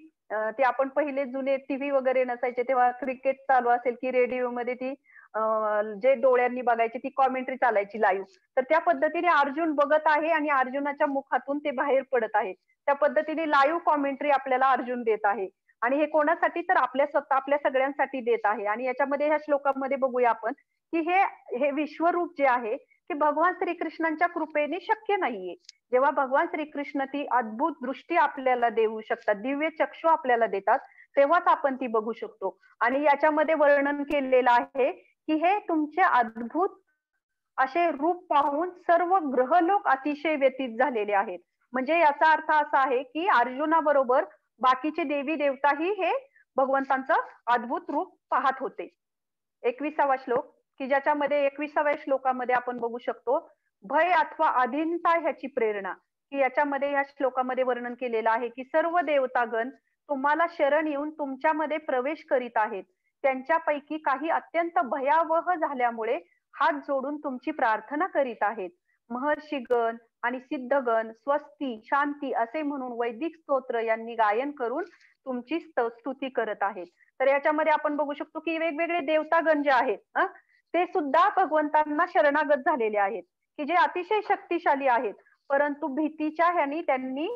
ते आपण पहिले जुने टीव्ही वगैरे नसायचे तेव्हा क्रिकेट चालू असेल की रेडिओ मध्ये ती जे डोळ्यांनी बघायची ती कॉमेंट्री चालायची लाईव्ह. तर त्या पद्धतीने अर्जुन बघत आहे आणि अर्जुनाच्या मुखातून ते बाहेर पडत आहे. त्या पद्धतीने लाईव्ह कॉमेंट्री आपल्याला अर्जुन देत आहे. आणि हे कोणासाठी, तर आपल्या सगळ्यांसाठी देत आहे. आणि याच्यामध्ये ह्या श्लोकामध्ये बघूया आपण की हे विश्वरूप जे आहे ते भगवान श्रीकृष्णांच्या कृपेने शक्य नाहीये. जेव्हा भगवान श्रीकृष्ण ती अद्भुत दृष्टी आपल्याला देऊ शकतात, दिव्य चक्षु आपल्याला देतात, तेव्हाच आपण ती बघू शकतो. आणि याच्यामध्ये वर्णन केलेलं आहे की हे तुमचे अद्भुत असे रूप पाहून सर्व ग्रहलोक अतिशय व्यतीत झालेले आहेत. म्हणजे याचा अर्थ असा आहे की अर्जुनाबरोबर बाकीचे देवी देवताही हे भगवंतांचं अद्भुत रूप पाहत होते. 21वा श्लोक, की ज्याच्यामध्ये 21व्या श्लोकामध्ये आपण बघू शकतो भय अथवा अधीनता ह्याची प्रेरणा, की याच्यामध्ये ह्या श्लोकामध्ये वर्णन केलेलं आहे की सर्व देवतागण तुम्हाला शरण येऊन तुमच्यामध्ये प्रवेश करीत आहेत. त्यांच्यापैकी काही अत्यंत भयावह झाल्यामुळे हात जोडून तुमची प्रार्थना करीत आहेत. महर्षीगण आणि सिद्धगण स्वस्ती, शांती असे म्हणून वैदिक स्तोत्र यांनी गायन करून तुमची स्तुती करत आहेत. तर याच्यामध्ये आपण बघू शकतो की वेगवेगळे देवतागण जे आहेत ते सुद्धा भगवंतांना शरणागत झालेले आहेत, की जे अतिशय शक्तिशाली आहेत, परंतु भीतीच्या ह्यानी त्यांनी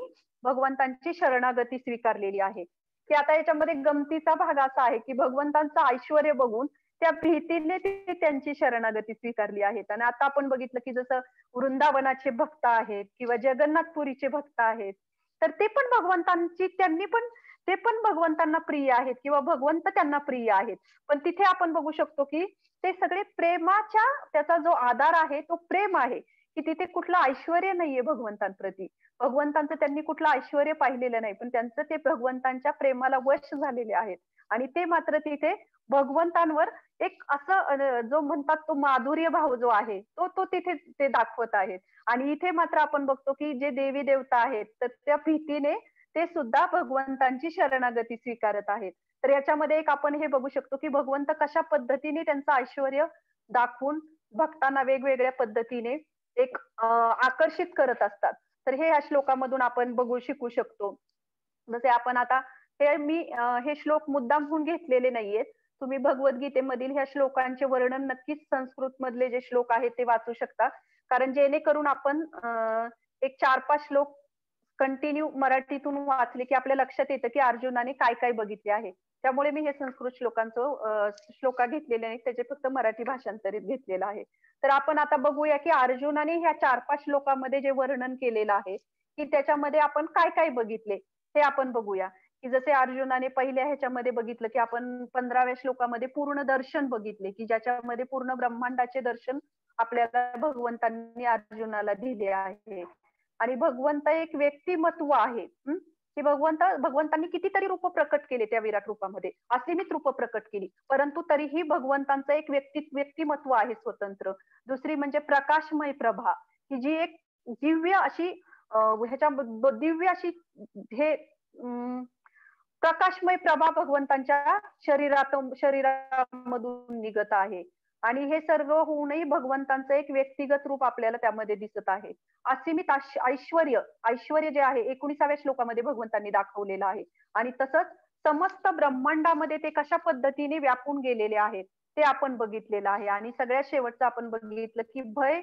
भगवंतांची शरणागती स्वीकारलेली आहे. की आता याच्यामध्ये गमतीचा भाग असा आहे की भगवंतांचं ऐश्वर्य बघून त्या भीतीने ते त्यांची शरणागती स्वीकारली आहेत. आणि आता आपण बघितलं की जसं वृंदावनाचे भक्त आहेत किंवा जगन्नाथपुरीचे भक्त आहेत, तर ते पण भगवंतांची त्यांनी पण ते पण भगवंतांना प्रिय आहेत किंवा भगवंत त्यांना प्रिय आहेत. पण तिथे आपण बघू शकतो की ते सगळे प्रेमाच्या त्याचा जो आधार आहे तो प्रेम आहे, की तिथे कुठलं ऐश्वर्य नाहीये भगवंतांप्रती. भगवंतांचं त्यांनी कुठलं ऐश्वर्य पाहिलेलं नाही, पण त्यांचं ते भगवंतांच्या प्रेमाला वश झालेले आहेत. आणि ते मात्र तिथे भगवंतांवर एक असं जो म्हणतात तो माधुर्य भाव जो आहे, तो तो तिथे ते दाखवत आहेत. आणि इथे मात्र आपण बघतो की जे देवी देवता आहेत, तर त्या भीतीने ते सुद्धा भगवंतांची शरणागती स्वीकारत आहेत. तर याच्यामध्ये एक आपण हे बघू शकतो की भगवंत कशा पद्धतीने त्यांचं ऐश्वर्य दाखवून भक्तांना वेगवेगळ्या पद्धतीने एक आकर्षित करत असतात. तर हे या श्लोकामधून आपण बघू शिकू शकतो. जसे आपण आता हे श्लोक मुद्दामहून घेतलेले नाहीयेत. तुम्ही भगवद्गीतेमधील ह्या श्लोकांचे वर्णन नक्कीच संस्कृत मधले जे श्लोक आहेत ते वाचू शकता. कारण जेणेकरून आपण एक 4-5 श्लोक कंटिन्यू मराठीतून वाचले की आपल्या लक्षात येतं की अर्जुनाने काय काय बघितले आहे. त्यामुळे मी हे संस्कृत श्लोका घेतलेले नाहीत, त्याचे फक्त मराठी भाषांतरित घेतलेलं आहे. तर आपण आता बघूया की अर्जुनाने ह्या 4-5 श्लोकामध्ये जे वर्णन केलेलं आहे की त्याच्यामध्ये आपण काय काय बघितले हे आपण बघूया. की जसे अर्जुनाने पहिल्या ह्याच्यामध्ये बघितलं की आपण 15व्या श्लोकामध्ये पूर्ण दर्शन बघितले की ज्याच्यामध्ये पूर्ण ब्रह्मांडाचे दर्शन आपल्याला भगवंतांनी अर्जुनाला दिले आहे. आणि भगवंत एक व्यक्तिमत्व आहे. की भगवंतांनी कितीतरी रूप प्रकट केले त्या विराट रूपामध्ये, असीमित रूप प्रकट केली, परंतु तरीही भगवंतांचं एक व्यक्तिमत्व आहे स्वतंत्र. दुसरी म्हणजे प्रकाशमय प्रभा, की जी एक दिव्य अशी दिव्य अशी हे प्रकाशमय प्रभा भगवंतांच्या शरीरामधून निघत आहे. आणि हे सर्व होऊनही भगवंतांचं एक व्यक्तिगत रूप आपल्याला त्यामध्ये दिसत आहे. असीमित ऐश्वर्य जे आहे 19व्या श्लोकामध्ये भगवंतांनी दाखवलेलं आहे. आणि तसंच समस्त ब्रह्मांडामध्ये ते कशा पद्धतीने व्यापून गेलेले आहेत ते आपण बघितलेलं आहे. आणि सगळ्यात शेवटचं आपण बघितलं की भय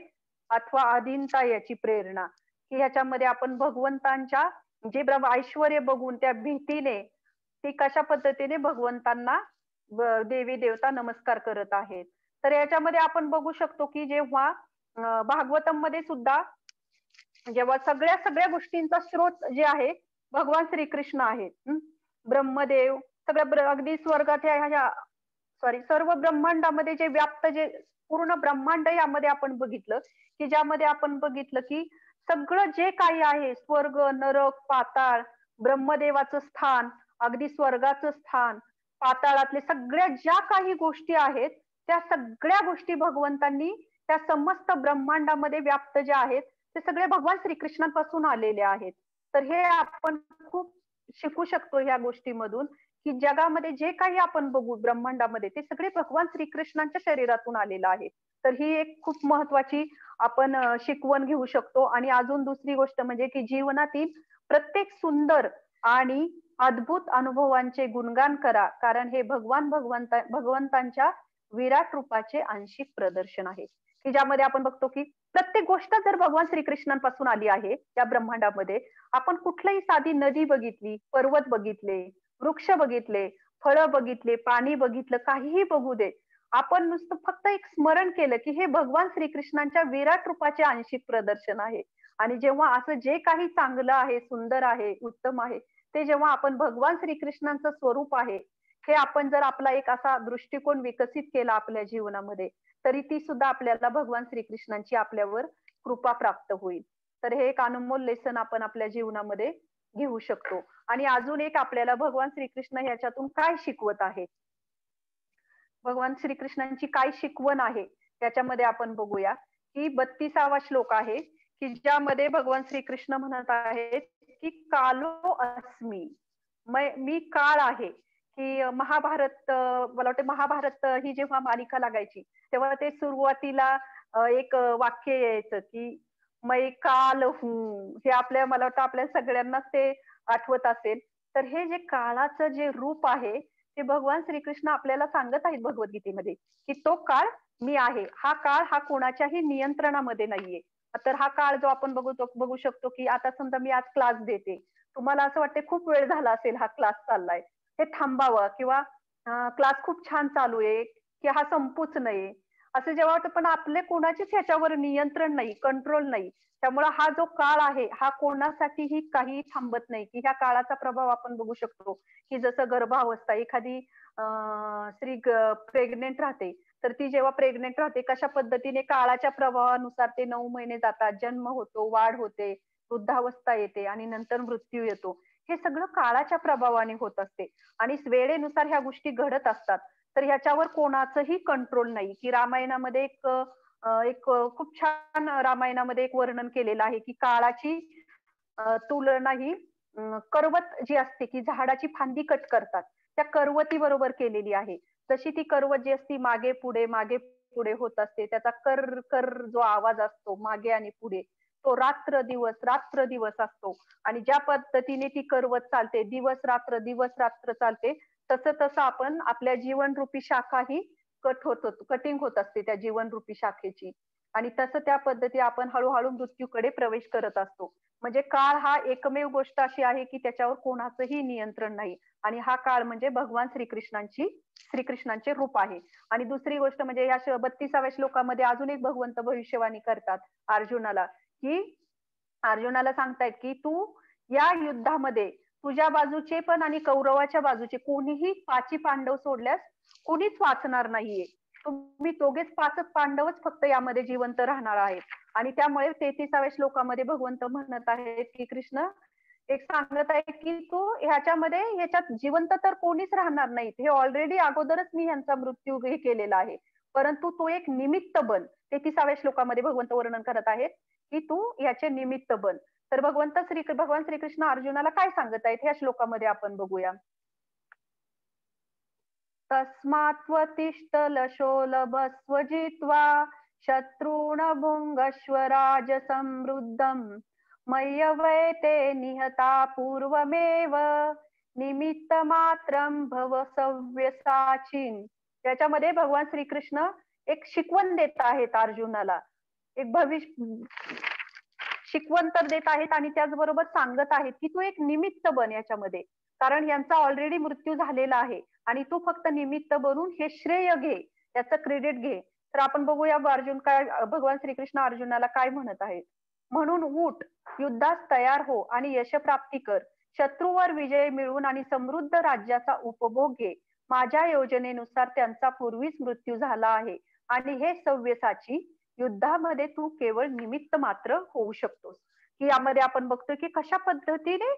अथवा अधीनता याची प्रेरणा, की ह्याच्यामध्ये आपण भगवंतांच्या जे ऐश्वर्य बघून त्या भीतीने ती कशा पद्धतीने भगवंतांना देवी देवता नमस्कार करत आहेत. तर याच्यामध्ये आपण बघू शकतो की जेव्हा भागवतम मध्ये सुद्धा जेव्हा सगळ्या गोष्टींचा स्रोत जे आहे भगवान श्रीकृष्ण आहेत. ब्रह्मदेव सगळ्या अगदी स्वर्गात सर्व ब्रह्मांडामध्ये जे व्याप्त जे पूर्ण ब्रह्मांड यामध्ये आपण बघितलं की ज्यामध्ये आपण बघितलं की सगळं जे काही आहे स्वर्ग, नरक, पाताळ, ब्रह्मदेवाचं स्थान, अगदी स्वर्गाचं स्थान, पाताळातले सगळ्या ज्या काही गोष्टी आहेत त्या सगळ्या गोष्टी भगवंतांनी त्या समस्त ब्रह्मांडामध्ये व्याप्त ज्या आहेत ते सगळे भगवान श्रीकृष्णांपासून आलेले आहेत. तर हे आपण खूप शिकू शकतो ह्या गोष्टीमधून की जगामध्ये जे काही आपण बघू ब्रह्मांडामध्ये ते सगळे भगवान श्रीकृष्णांच्या शरीरातून आलेलं आहे. तर ही एक खूप महत्वाची आपण शिकवण घेऊ शकतो. आणि अजून दुसरी गोष्ट म्हणजे की जीवनातील प्रत्येक सुंदर आणि अद्भुत अनुभवांचे गुणगान करा, कारण हे भगवंतांच्या विराट रूपाचे आंशिक प्रदर्शन आहे. की ज्यामध्ये आपण बघतो की प्रत्येक गोष्ट जर भगवान श्रीकृष्णांपासून आली आहे त्या ब्रह्मांडामध्ये, आपण कुठलीही साधी नदी बघितली, पर्वत बघितले, वृक्ष बघितले, फळं बघितले, पाणी बघितलं, काहीही बघू दे, आपण नुसतं फक्त एक स्मरण केलं की हे भगवान श्रीकृष्णांच्या विराट रूपाचे आंशिक प्रदर्शन आहे. आणि जेव्हा असं जे काही चांगलं आहे, सुंदर आहे, उत्तम आहे, ते जेव्हा आपण भगवान श्रीकृष्णांचं स्वरूप आहे हे आपण जर आपला एक असा दृष्टिकोन विकसित केला आपल्या जीवनामध्ये, तरी ती सुद्धा आपल्याला भगवान श्रीकृष्णांची आपल्यावर कृपा प्राप्त होईल. तर हे एक अनमोल लेसन आपण आपल्या जीवनामध्ये घेऊ शकतो. आणि अजून एक आपल्याला भगवान श्रीकृष्ण ह्याच्यातून काय शिकवत आहे, भगवान श्रीकृष्णांची काय शिकवण आहे त्याच्यामध्ये आपण बघूया की 32वा श्लोक आहे की ज्यामध्ये भगवान श्रीकृष्ण म्हणत आहेत की कालो अस्मी, मी काळ आहे. की महाभारत, मला वाटतं महाभारत ही जेव्हा मालिका लागायची तेव्हा ते सुरुवातीला एक वाक्य यायचं की मै काल हूं, हे मला वाटतं आपल्या सगळ्यांनाच ते आठवत असेल. तर हे जे काळाचं जे रूप आहे ते भगवान श्रीकृष्ण आपल्याला सांगत आहेत भगवद्गीतेमध्ये की तो काळ मी आहे. हा काळ हा कोणाच्याही नियंत्रणामध्ये नाहीये. तर हा काळ जो आपण बघू शकतो की आता समजा मी आज क्लास देते, तुम्हाला असं वाटतंय खूप वेळ झाला असेल हा क्लास चाललाय. हे थांबावं किंवा क्लास खूप छान चालू आहे, की हा संपूच नये. असं जेव्हा वाटतं पण आपले कोणाचेच ह्याच्यावर नियंत्रण नाही, कंट्रोल नाही. त्यामुळे हा जो काळ आहे, हा कोणासाठीही काही थांबत नाही, की ह्या काळाचा प्रभाव आपण बघू शकतो, की जसं गर्भावस्था एखादी स्त्री प्रेग्नंट राहते, तर ती जेव्हा प्रेग्नंट राहते कशा पद्धतीने काळाच्या प्रभावानुसार ते 9 महिने जातात, जन्म होतो, वाढ होते, वृद्धावस्था येते आणि नंतर मृत्यू येतो. हे सगळं काळाच्या प्रभावाने होत असते आणि वेळेनुसार ह्या गोष्टी घडत असतात. तर ह्याच्यावर कोणाचंही कंट्रोल नाही, की रामायणामध्ये खूप छान रामायणामध्ये एक वर्णन केलेलं आहे, की काळाची तुलना ही करवत जी असते, की झाडाची फांदी कट करतात. त्या करवतीबरोबर केलेली आहे. तशी ती करवत जी असते मागे-पुढे, मागे-पुढे होत असते. त्याचा कर जो आवाज असतो मागे आणि पुढे, तो रात्र-दिवस, रात्र-दिवस असतो आणि ज्या पद्धतीने ती करवत चालते, दिवस-रात्र, दिवस-रात्र चालते, तसं-तसं आपण आपल्या जीवनरूपी शाखा ही कटिंग होत असते त्या जीवनरूपी शाखेची आणि तसं त्या पद्धती आपण हळू मृत्यूकडे प्रवेश करत असतो. म्हणजे काळ हा एकमेव गोष्ट अशी आहे, की त्याच्यावर कोणाचंही नियंत्रण नाही आणि हा काळ म्हणजे भगवान श्रीकृष्णांचे रूप आहे. आणि दुसरी गोष्ट म्हणजे या 32व्या श्लोकामध्ये अजून एक भगवंत भविष्यवाणी करतात अर्जुनाला, की अर्जुनाला सांगतायत, की "तू या युद्धामध्ये तुझ्या बाजूचे पण आणि कौरवाच्या बाजूचे कोणीही 5ही पांडव सोडल्यास कोणीच वाचणार नाहीये. तुम्ही दोघेच 5च पांडवच फक्त यामध्ये जिवंत राहणार आहेत." आणि त्यामुळे 33व्या श्लोकामध्ये भगवंत म्हणत आहेत, की कृष्ण एक सांगत आहे, की तू ह्याच्यात जिवंत तर कोणीच राहणार नाहीत. हे ऑलरेडी अगोदरच मी ह्यांचा मृत्यू हे केलेला आहे. परंतु तू एक निमित्त बन. 33व्या श्लोकामध्ये भगवंत वर्णन करत आहेत, की तू याचे निमित्त बन. तर भगवान श्रीकृष्ण अर्जुनाला काय सांगत आहेत ह्या श्लोकामध्ये आपण बघूया. तस्मात्त्वतिष्ठ लशोलभस्व जित्वा शत्रून् भुङ्गश्व राजसमृद्धम् मय्यवैते निहता पूर्वमेव निमित्तमात्रं भव सव्यसाचिन्. त्याच्यामध्ये भगवान श्रीकृष्ण एक शिकवण देत आहेत अर्जुनाला. एक शिकवण तर देत आहेत आणि त्याचबरोबर सांगत आहेत, की तू एक निमित्त बन याच्यामध्ये. कारण यांचा ऑलरेडी मृत्यू झालेला आहे आणि तू फक्त निमित्त बनून हे श्रेय घे, याचं क्रेडिट घे. तर आपण बघूया भगवान श्रीकृष्ण अर्जुनाला काय म्हणत आहेत. म्हणून उठ, युद्धास तयार हो आणि यशप्राप्ती कर. शत्रूवर विजय मिळवून आणि समृद्ध राज्याचा उपभोग घे. माझ्या योजनेनुसार त्यांचा पूर्वीच मृत्यू झाला आहे आणि हे सव्यसाची युद्धामध्ये तू केवळ निमित्त मात्र होऊ शकतोस. की यामध्ये आपण बघतो की कशा पद्धतीने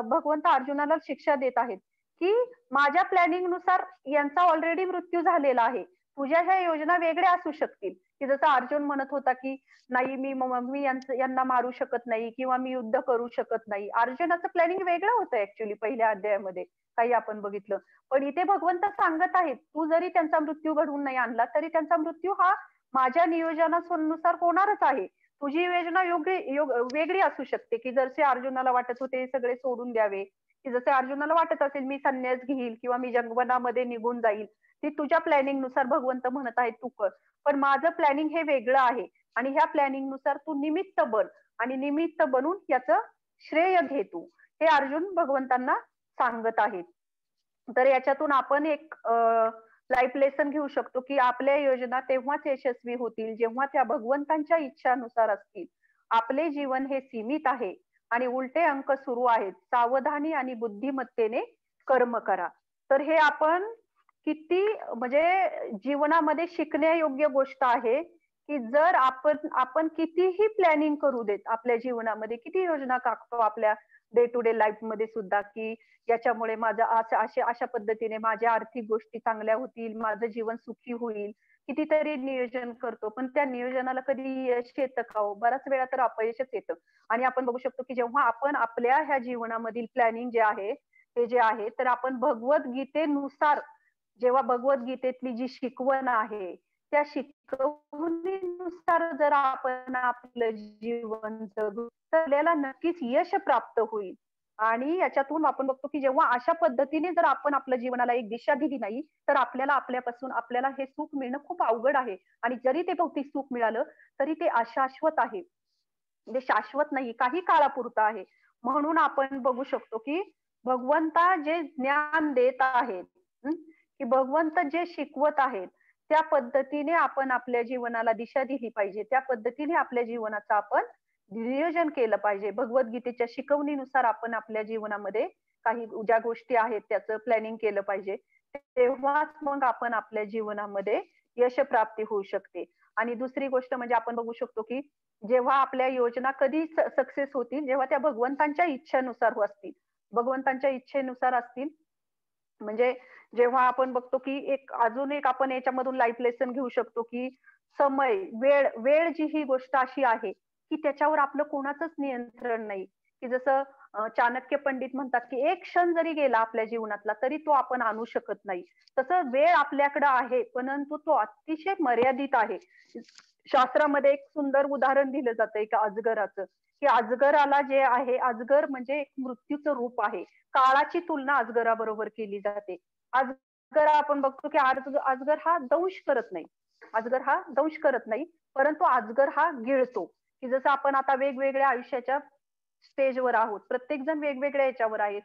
भगवंत अर्जुनाला शिक्षा देत आहेत, की माझ्या प्लॅनिंग नुसार यांचा ऑलरेडी मृत्यू झालेला आहे. तुझ्या ह्या योजना वेगळ्या असू शकतील, की जसं अर्जुन म्हणत होता, की नाही मी यांना मारू शकत नाही किंवा मी युद्ध करू शकत नाही. अर्जुनाचं प्लॅनिंग वेगळं होतं ऍक्च्युली पहिल्या अध्यायामध्ये काही आपण बघितलं. पण इथे भगवंत सांगत आहेत, तू जरी त्यांचा मृत्यू घडवून नाही आणला, तरी त्यांचा मृत्यू हा माझ्या नियोजनानुसार होणारच आहे. तुझी योजना वेगळी असू शकते, की जसे अर्जुनाला वाटत होते सगळे सोडून द्यावे, की जसे अर्जुनाला वाटत असेल मी संन्यास घेईल किंवा मी जंगवनामध्ये निघून जाईल. ती तुझ्या प्लॅनिंग नुसार भगवंत म्हणत आहेत तू कर. पण माझं प्लॅनिंग हे वेगळं आहे आणि ह्या प्लॅनिंग नुसार तू निमित्त बन आणि निमित्त बनून याचं श्रेय घे तू. हे अर्जुन भगवंतांना सांगत आहेत. तर याच्यातून आपण एक लाईफ लेसन घेऊ शकतो, की आपल्या योजना तेव्हाच यशस्वी होतील, जेव्हा त्या भगवंतांच्या इच्छानुसार असतील. आपले जीवन हे सीमित आहे आणि उलटे अंक सुरू आहेत. सावधानी आणि बुद्धिमत्तेने कर्म करा. तर हे आपण किती म्हणजे जीवनामध्ये शिकण्यायोग्य गोष्ट आहे, की जर आपण कितीही प्लॅनिंग करू देत आपल्या जीवनामध्ये, किती योजना आखतो आपल्या डे टू डे लाईफमध्ये सुद्धा, की याच्यामुळे माझं अशा पद्धतीने माझ्या आर्थिक गोष्टी चांगल्या होतील, माझं जीवन सुखी होईल. कितीतरी नियोजन करतो, पण त्या नियोजनाला कधी यश येतं का हो? बऱ्याच वेळा तर अपयशच येतं. आणि आपण बघू शकतो, की जेव्हा आपण आपल्या ह्या जीवनामधील प्लॅनिंग जे आहे, ते जे आहे, तर आपण भगवद्गीतेनुसार जेव्हा भगवद्गीतेतली जी शिकवण आहे, त्या शिकवणीनुसार जर आपण आपलं जीवन जगू, तर आपल्याला नक्कीच यश प्राप्त होईल. आणि याच्यातून आपण बघतो, की जेव्हा अशा पद्धतीने जर आपण आपल्या जीवनाला एक दिशा दिली नाही, तर आपल्याला हे सुख मिळणं खूप अवघड आहे. आणि जरी ते भौतिक सुख मिळालं, तरी ते अशाश्वत आहे. म्हणजे शाश्वत नाही, काही काळापुरतं आहे. म्हणून आपण बघू शकतो, की भगवंता जे ज्ञान देत आहेत, की भगवंत जे शिकवत आहेत, त्या पद्धतीने आपण आपल्या जीवनाला दिशा दिली पाहिजे. त्या पद्धतीने आपल्या जीवनाचं आपण नियोजन केलं पाहिजे. भगवद्गीतेच्या शिकवणीनुसार आपण आपल्या जीवनामध्ये काही ज्या गोष्टी आहेत त्याचं प्लॅनिंग केलं पाहिजे. तेव्हाच मग आपण आपल्या जीवनामध्ये यशप्राप्ती होऊ शकते. आणि दुसरी गोष्ट म्हणजे आपण बघू शकतो, की जेव्हा आपल्या योजना कधी सक्सेस होतील, जेव्हा त्या भगवंतांच्या इच्छेनुसार असतील. भगवंतांच्या इच्छेनुसार असतील म्हणजे जेव्हा आपण बघतो, की अजून एक आपण याच्यामधून लाईफ लेसन घेऊ शकतो, की समय, वेळ वेळ जी ही गोष्ट अशी आहे, की त्याच्यावर आपलं कोणाचंच नियंत्रण नाही. की जसं चाणक्य पंडित म्हणतात, की एक क्षण जरी गेला आपल्या जीवनातला, तरी तो आपण आणू शकत नाही. तसं वेळ आपल्याकडे आहे, परंतु तो अतिशय मर्यादित आहे. शास्त्रामध्ये एक सुंदर उदाहरण दिलं जातं एका अजगराचं, की अजगराला जे आहे, अजगर म्हणजे एक मृत्यूचं रूप आहे. काळाची तुलना अजगराबरोबर केली जाते. अजगर आपण बघतो, की अजगर हा दंश करत नाही. अजगर हा दंश करत नाही, परंतु अजगर हा गिळतो, की जसं आपण आता वेगवेगळ्या आयुष्याच्या स्टेजवर आहोत. प्रत्येक जण वेगवेगळ्या याच्यावर आहे.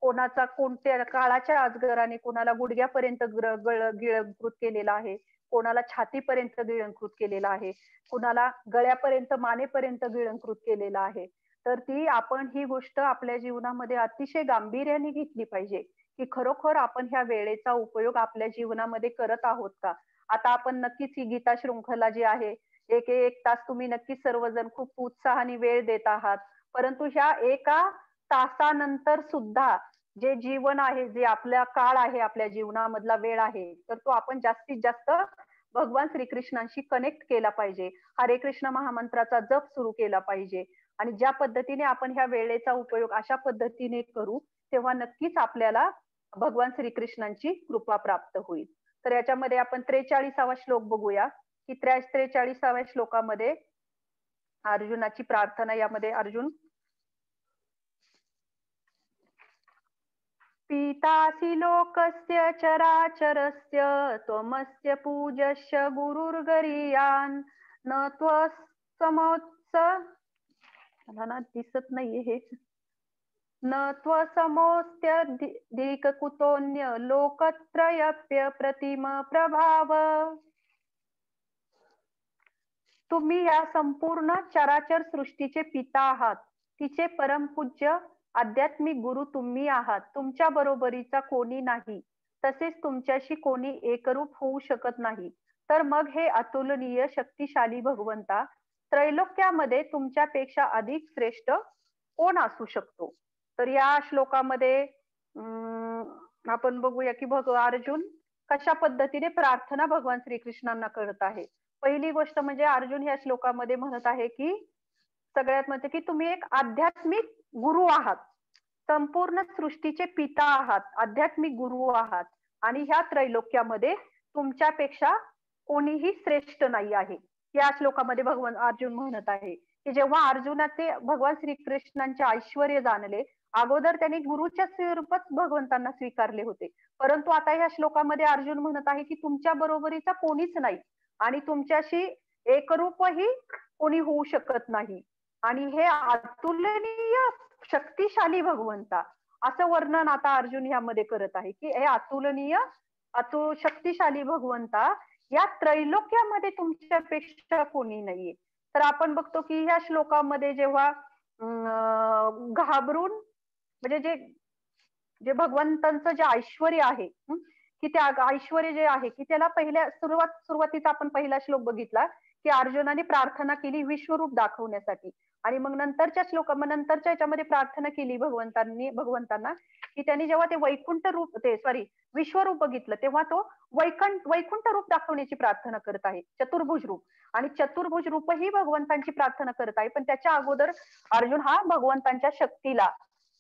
कोणाचा कोणत्या काळाच्या अजगराने कोणाला गुडघ्यापर्यंत गिळंकृत केलेला आहे, कोणाला छातीपर्यंत गिळंकृत केलेला आहे, कुणाला गळ्यापर्यंत, मानेपर्यंत गिळंकृत केलेला आहे. तर आपण ही गोष्ट आपल्या जीवनामध्ये अतिशय गांभीर्याने घेतली पाहिजे, की खरोखर आपण ह्या वेळेचा उपयोग आपल्या जीवनामध्ये करत आहोत का? आता आपण नक्कीच ही गीता शृंखला जी आहे, 1 तास तुम्ही नक्कीच सर्वजण खूप उत्साहाने वेळ देत आहात. परंतु ह्या एका तासानंतर सुद्धा जे जीवन आहे, जे आपला काळ आहे, आपल्या जीवनामधला वेळ आहे, तर तो आपण जास्तीत जास्त भगवान श्रीकृष्णांशी कनेक्ट केला पाहिजे. हरे कृष्ण महामंत्राचा जप सुरू केला पाहिजे. आणि ज्या पद्धतीने आपण ह्या वेळेचा उपयोग अशा पद्धतीने करू, तेव्हा नक्कीच आपल्याला भगवान श्रीकृष्णांची कृपा प्राप्त होईल. तर याच्यामध्ये आपण 43वा श्लोक बघूया, की 43व्या श्लोकामध्ये अर्जुनाची प्रार्थना यामध्ये अर्जुन पितासि लोकस्य चराचरस्य त्वमस्य पूजस्य गुरुर्गरीयान् न त्वसमोत्स मला ना दिसत नाहीये हे न त्वसमोऽस्त्यधिककुतोऽन्य लोकत्रयप्य प्रतिम प्रभाव. तुम्ही या संपूर्ण चराचर सृष्टीचे पिता आहात. तिचे परमपूज्य आध्यात्मिक गुरु तुम्ही आहात. तुमच्या बरोबरीचा कोणी नाही. तसेच तुमच्याशी कोणी एकरूप होऊ शकत नाही. तर मग हे अतुलनीय शक्तिशाली भगवंता, त्रैलोक्यामध्ये तुमच्यापेक्षा अधिक श्रेष्ठ कोण असू शकतो? तर या श्लोकामध्ये आपण बघूया की अर्जुन कशा पद्धतीने प्रार्थना भगवान श्रीकृष्णांना करत आहे. पहिली गोष्ट म्हणजे अर्जुन या श्लोकामध्ये म्हणत आहे की सगळ्यात म्हणजे की तुम्ही एक आध्यात्मिक गुरु आहात. संपूर्ण सृष्टीचे पिता आहात, आध्यात्मिक गुरु आहात आणि ह्या त्रैलोक्यामध्ये तुमच्यापेक्षा कोणीही श्रेष्ठ नाही आहे. या श्लोकामध्ये भगवान अर्जुन म्हणत आहे की जेव्हा अर्जुनाचे भगवान श्रीकृष्णांचे ऐश्वर्य जाणले, अगोदर त्यांनी गुरुच्या स्वरूपात भगवंतांना स्वीकारले होते. परंतु आता या श्लोकामध्ये अर्जुन म्हणत आहे की तुमच्या बरोबरीचा कोणीच नाही आणि तुमच्याशी एकरूपही कोणी होऊ शकत नाही. आणि हे अतुलनीय शक्तिशाली भगवंता असं वर्णन आता अर्जुन यामध्ये करत आहे की हे अतुलनीय शक्तिशाली भगवंता या त्रैलोक्यामध्ये तुमच्यापेक्षा कोणी नाहीये. तर आपण बघतो की ह्या श्लोकामध्ये जेव्हा घाबरून म्हणजे जे जे भगवंतांचं जे ऐश्वर्य आहे, की त्या ऐश्वर्य जे आहे की त्याला सुरुवातीचा आपण पहिला श्लोक बघितला की अर्जुनाने प्रार्थना केली विश्वरूप दाखवण्यासाठी आणि मग नंतरच्या याच्यामध्ये प्रार्थना केली भगवंतांना की त्यांनी जेव्हा ते विश्वरूप बघितलं तेव्हा तो वैकुंठ रूप दाखवण्याची प्रार्थना करत आहे, चतुर्भुज रूप. आणि चतुर्भुज रूपही भगवंतांची प्रार्थना करत आहे, पण त्याच्या अगोदर अर्जुन हा भगवंतांच्या शक्तीला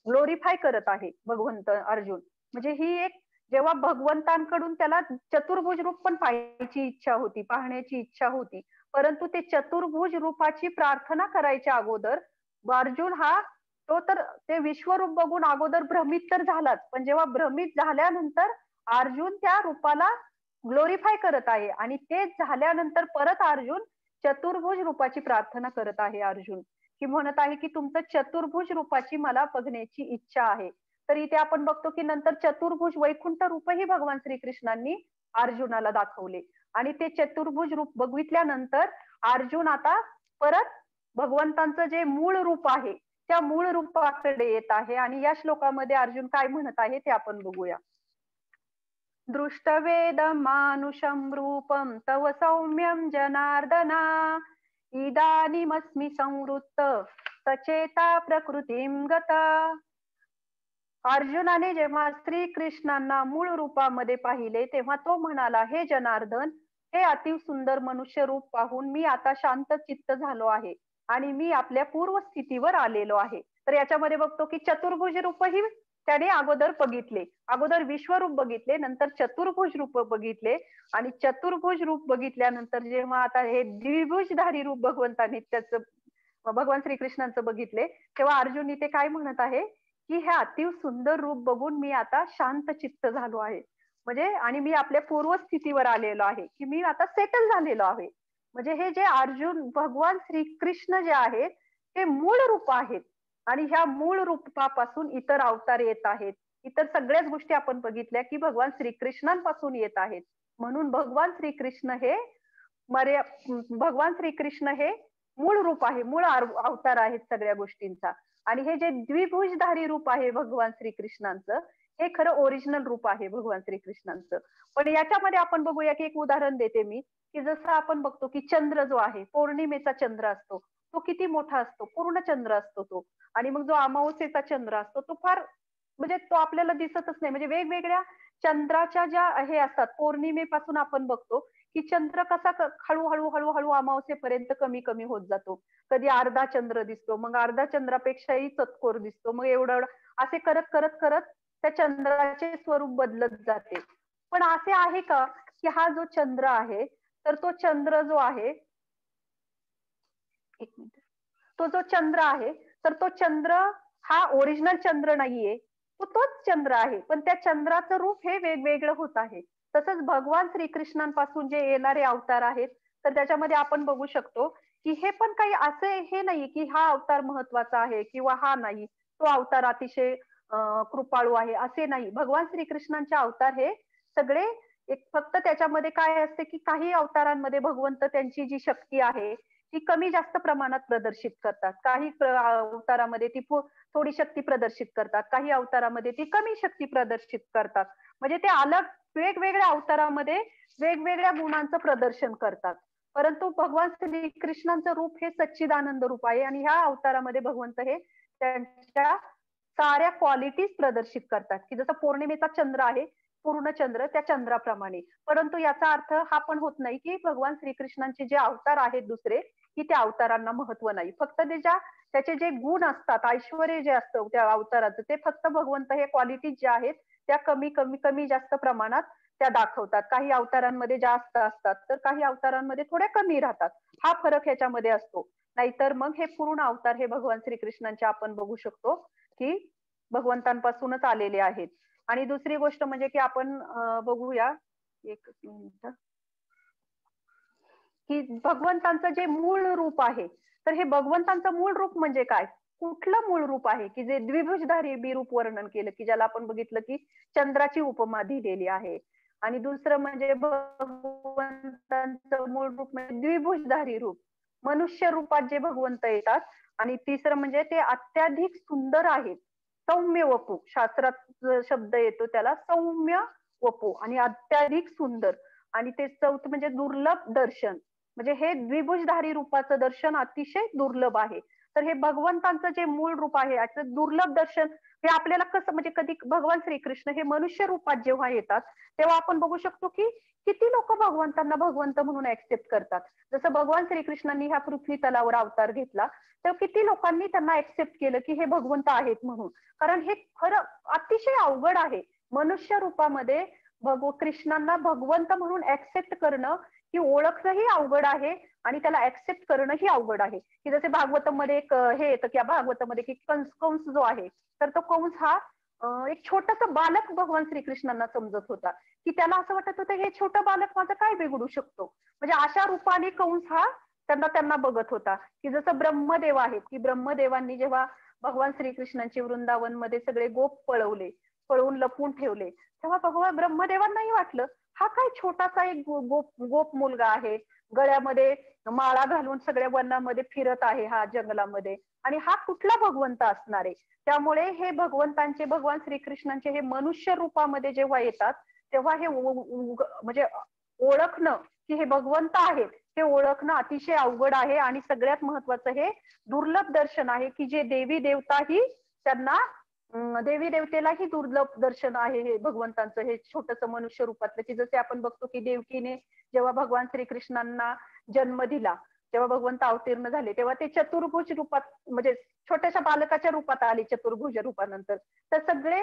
ग्लोरीफाय करत आहे. भगवंत अर्जुन म्हणजे ही एक जेव्हा भगवंतांकडून त्याला चतुर्भुज रूप पण पाहायची इच्छा होती, पाहण्याची इच्छा होती, परंतु ते चतुर्भुज रूपाची प्रार्थना करायच्या अगोदर अर्जुन हा ते विश्वरूप बघून अगोदर भ्रमित तर झालाच, पण जेव्हा भ्रमित झाल्यानंतर अर्जुन त्या रूपाला ग्लोरीफाय करत आहे आणि ते झाल्यानंतर परत अर्जुन चतुर्भुज रूपाची प्रार्थना करत आहे अर्जुन. की म्हणत आहे की तुमचं चतुर्भुज रूपाची मला बघण्याची इच्छा आहे. तर इथे आपण बघतो की नंतर चतुर्भुज वैकुंठ रूपही भगवान श्रीकृष्णांनी अर्जुनाला दाखवले आणि ते चतुर्भुज रूप बघितल्यानंतर अर्जुन आता परत भगवंतांचं जे मूळ रूप आहे त्या मूळ रूपाकडे येत आहे आणि या श्लोकामध्ये अर्जुन काय म्हणत आहे ते आपण बघूया. दृष्टवेदं मानुषं रूपं तव सौम्यं जनार्दना इदानीमस्मि संवृत्त सचेता प्रकृतीं गता. अर्जुनाने जेव्हा श्रीकृष्णांना मूळ रूपामध्ये पाहिले तेव्हा तो म्हणाला, हे जनार्दन, हे अति सुंदर मनुष्य रूप पाहून मी आता शांत चित्त झालो आहे आणि मी आपल्या पूर्व स्थितीवर आलेलो आहे. तर याच्यामध्ये बघतो की चतुर्भुज रूपही त्याने अगोदर बघितले, अगोदर विश्वरूप बघितले, नंतर चतुर्भुज रूप बघितले आणि चतुर्भुज रूप बघितल्यानंतर जेव्हा आता हे द्विभुजधारी रूप भगवंतांनी त्याचं भगवान श्रीकृष्णांचं बघितले तेव्हा अर्जुन इथे काय म्हणत आहे की हे अति सुंदर रूप बघून मी आता शांत चित्त झालो आहे, म्हणजे आणि मी आपल्या पूर्व स्थितीवर आलेलो आहे की मी आता सेटल झालेलो आहे. म्हणजे हे जे अर्जुन भगवान श्रीकृष्ण जे आहेत ते मूळ रूप आहेत आणि ह्या मूळ रूपापासून इतर अवतार येत आहेत. इतर सगळ्याच गोष्टी आपण बघितल्या की भगवान श्रीकृष्णांपासून येत आहेत. म्हणून भगवान श्रीकृष्ण हे भगवान श्रीकृष्ण हे मूळ रूप आहे, मूळ अवतार आहेत सगळ्या गोष्टींचा. आणि हे जे द्विभुजधारी रूप आहे भगवान श्रीकृष्णांचं हे खरं ओरिजिनल रूप आहे भगवान श्रीकृष्णांचं. पण याच्यामध्ये आपण बघूया की एक उदाहरण देते मी की जसं आपण बघतो की चंद्र जो आहे, पौर्णिमेचा चंद्र असतो तो किती मोठा असतो, पूर्ण चंद्र असतो तो. आणि मग जो अमावस्येचा चंद्र असतो तो फार म्हणजे तो आपल्याला दिसतच नाही. म्हणजे वेगवेगळ्या चंद्राच्या ज्या हे असतात पौर्णिमेपासून आपण बघतो की चंद्र कसा हळूहळू हळूहळू अमावस्येपर्यंत कमी कमी होत जातो. कधी अर्धा चंद्र दिसतो, मग अर्धा चंद्रापेक्षाही चतकोर दिसतो, मग एवढं असे करत करत करत त्या चंद्राचे स्वरूप बदलत जाते. पण असे आहे का की हा जो चंद्र आहे तर तो चंद्र जो आहे, एक मिनिट, तो जो चंद्र आहे तर तो चंद्र हा ओरिजिनल चंद्र नाहीये, तो तोच चंद्र आहे, पण त्या चंद्राचं रूप हे वेगवेगळं होत आहे. तसंच भगवान श्रीकृष्णांपासून जे येणारे अवतार आहेत तर त्याच्यामध्ये आपण बघू शकतो की हे पण काही असे हे नाही की हा अवतार महत्वाचा आहे किंवा हा नाही, तो अवतार अतिशय कृपाळू आहे असे नाही. भगवान श्रीकृष्णांचे अवतार हे सगळे एक फक्त त्याच्यामध्ये काय असते की काही अवतारांमध्ये भगवंत त्यांची जी शक्ती आहे ती कमी जास्त प्रमाणात प्रदर्शित करतात, काही अवतारामध्ये ती थोडी शक्ती प्रदर्शित करतात, काही अवतारामध्ये ती कमी शक्ती प्रदर्शित करतात. म्हणजे ते अलग वेगवेगळ्या अवतारामध्ये वेगवेगळ्या गुणांचं प्रदर्शन करतात. परंतु भगवान श्रीकृष्णांचं रूप हे सच्चिदानंद रूप आहे आणि ह्या अवतारामध्ये भगवंत हे त्यांच्या साऱ्या क्वालिटीज प्रदर्शित करतात की जसं पौर्णिमेचा चंद्र आहे, पूर्ण चंद्र त्या चंद्राप्रमाणे. परंतु याचा अर्थ हा पण होत नाही की भगवान श्रीकृष्णांचे जे अवतार आहेत दुसरे की त्या अवतारांना महत्व नाही. फक्त त्याचे जे गुण असतात, ऐश्वर्य जे असतं त्या अवताराचं ते फक्त भगवंत हे क्वालिटीज ज्या आहेत त्या कमी कमी कमी जास्त प्रमाणात त्या दाखवतात. काही अवतारांमध्ये जास्त असतात तर काही अवतारांमध्ये थोड्या कमी राहतात. हा फरक ह्याच्यामध्ये असतो. नाहीतर मग हे पूर्ण अवतार हे भगवान श्रीकृष्णांचे आपण बघू शकतो की भगवंतांपासूनच आलेले आहेत. आणि दुसरी गोष्ट म्हणजे की आपण बघूया एक मिनिट की भगवंतांचं जे मूळ रूप आहे तर हे भगवंतांचं मूळ रूप म्हणजे काय, कुठलं मूळ रूप आहे की जे द्विभुजधारी रूप वर्णन केलं की ज्याला आपण बघितलं की चंद्राची उपमा दिलेली आहे. आणि दुसरं म्हणजे भगवंतांचं मूळ रूप म्हणजे द्विभुजधारी रूप, मनुष्य रूपात जे भगवंत येतात. आणि तिसरं म्हणजे ते अत्याधिक सुंदर आहेत, सौम्य वपू, शास्त्रात शब्द येतो त्याला सौम्य वपू आणि अत्याधिक सुंदर. आणि ते चौथं म्हणजे दुर्लभ दर्शन, म्हणजे हे द्विभुजधारी रूपाचं दर्शन अतिशय दुर्लभ आहे. तर हे भगवंतांचं जे मूळ रूप आहे याचं दुर्लभ दर्शन हे आपल्याला कसं म्हणजे कधी भगवान श्रीकृष्ण हे मनुष्य रूपात जेव्हा येतात तेव्हा आपण बघू शकतो की किती लोक भगवंतांना भगवंत म्हणून ऍक्सेप्ट करतात. जसं भगवान श्रीकृष्णांनी ह्या पृथ्वी तलावर अवतार घेतला तर किती लोकांनी त्यांना ऍक्सेप्ट केलं की हे भगवंत आहेत म्हणून. कारण हे खरं अतिशय अवघड आहे मनुष्य रूपामध्ये कृष्णांना भगवंत म्हणून ऍक्सेप्ट करणं, ही ओळखणंही अवघड आहे आणि त्याला ऍक्सेप्ट करणंही अवघड आहे. की जसे भागवतम मध्ये एक हे येतं की भागवतामध्ये की कंस जो आहे तर तो कंस हा एक छोटस बालक भगवान श्रीकृष्णांना समजत होता की त्याला असं वाटत होतं हे छोटं बालक माझं काय बिघडू शकतो. म्हणजे अशा रूपाने कंस हा त्यांना त्यांना बघत होता. की जसं ब्रह्मदेव आहेत, की ब्रह्मदेवांनी जेव्हा भगवान श्रीकृष्णांची वृंदावनमध्ये सगळे गोप पळवून लपून ठेवले, तेव्हा भगवान ब्रह्मदेवांनाही वाटलं, हा काय छोटासा एक गोप गोप मुलगा आहे, गळ्यामध्ये माळा घालून सगळ्या वनामध्ये फिरत आहे हा जंगलामध्ये, आणि हा कुठला भगवंत असणार आहे. त्यामुळे हे भगवान श्रीकृष्णांचे हे मनुष्य रूपामध्ये जेव्हा येतात, तेव्हा हे म्हणजे ओळखणं की हे भगवंत आहेत, हे ओळखणं अतिशय अवघड आहे. आणि सगळ्यात महत्वाचं हे दुर्लभ दर्शन आहे, की जे देवी देवताही त्यांना देवी देवतेलाही दुर्लभ दर्शन आहे हे भगवंतांचं, हे छोटस मनुष्य रूपातलं. की जसे आपण बघतो की देवकीने जेव्हा भगवान श्रीकृष्णांना जन्म दिला, जेव्हा भगवंत अवतीर्ण झाले, तेव्हा ते चतुर्भुज रूपात म्हणजे छोट्याशा बालकाच्या रूपात आले चतुर्भुज रूपानंतर. तर सगळे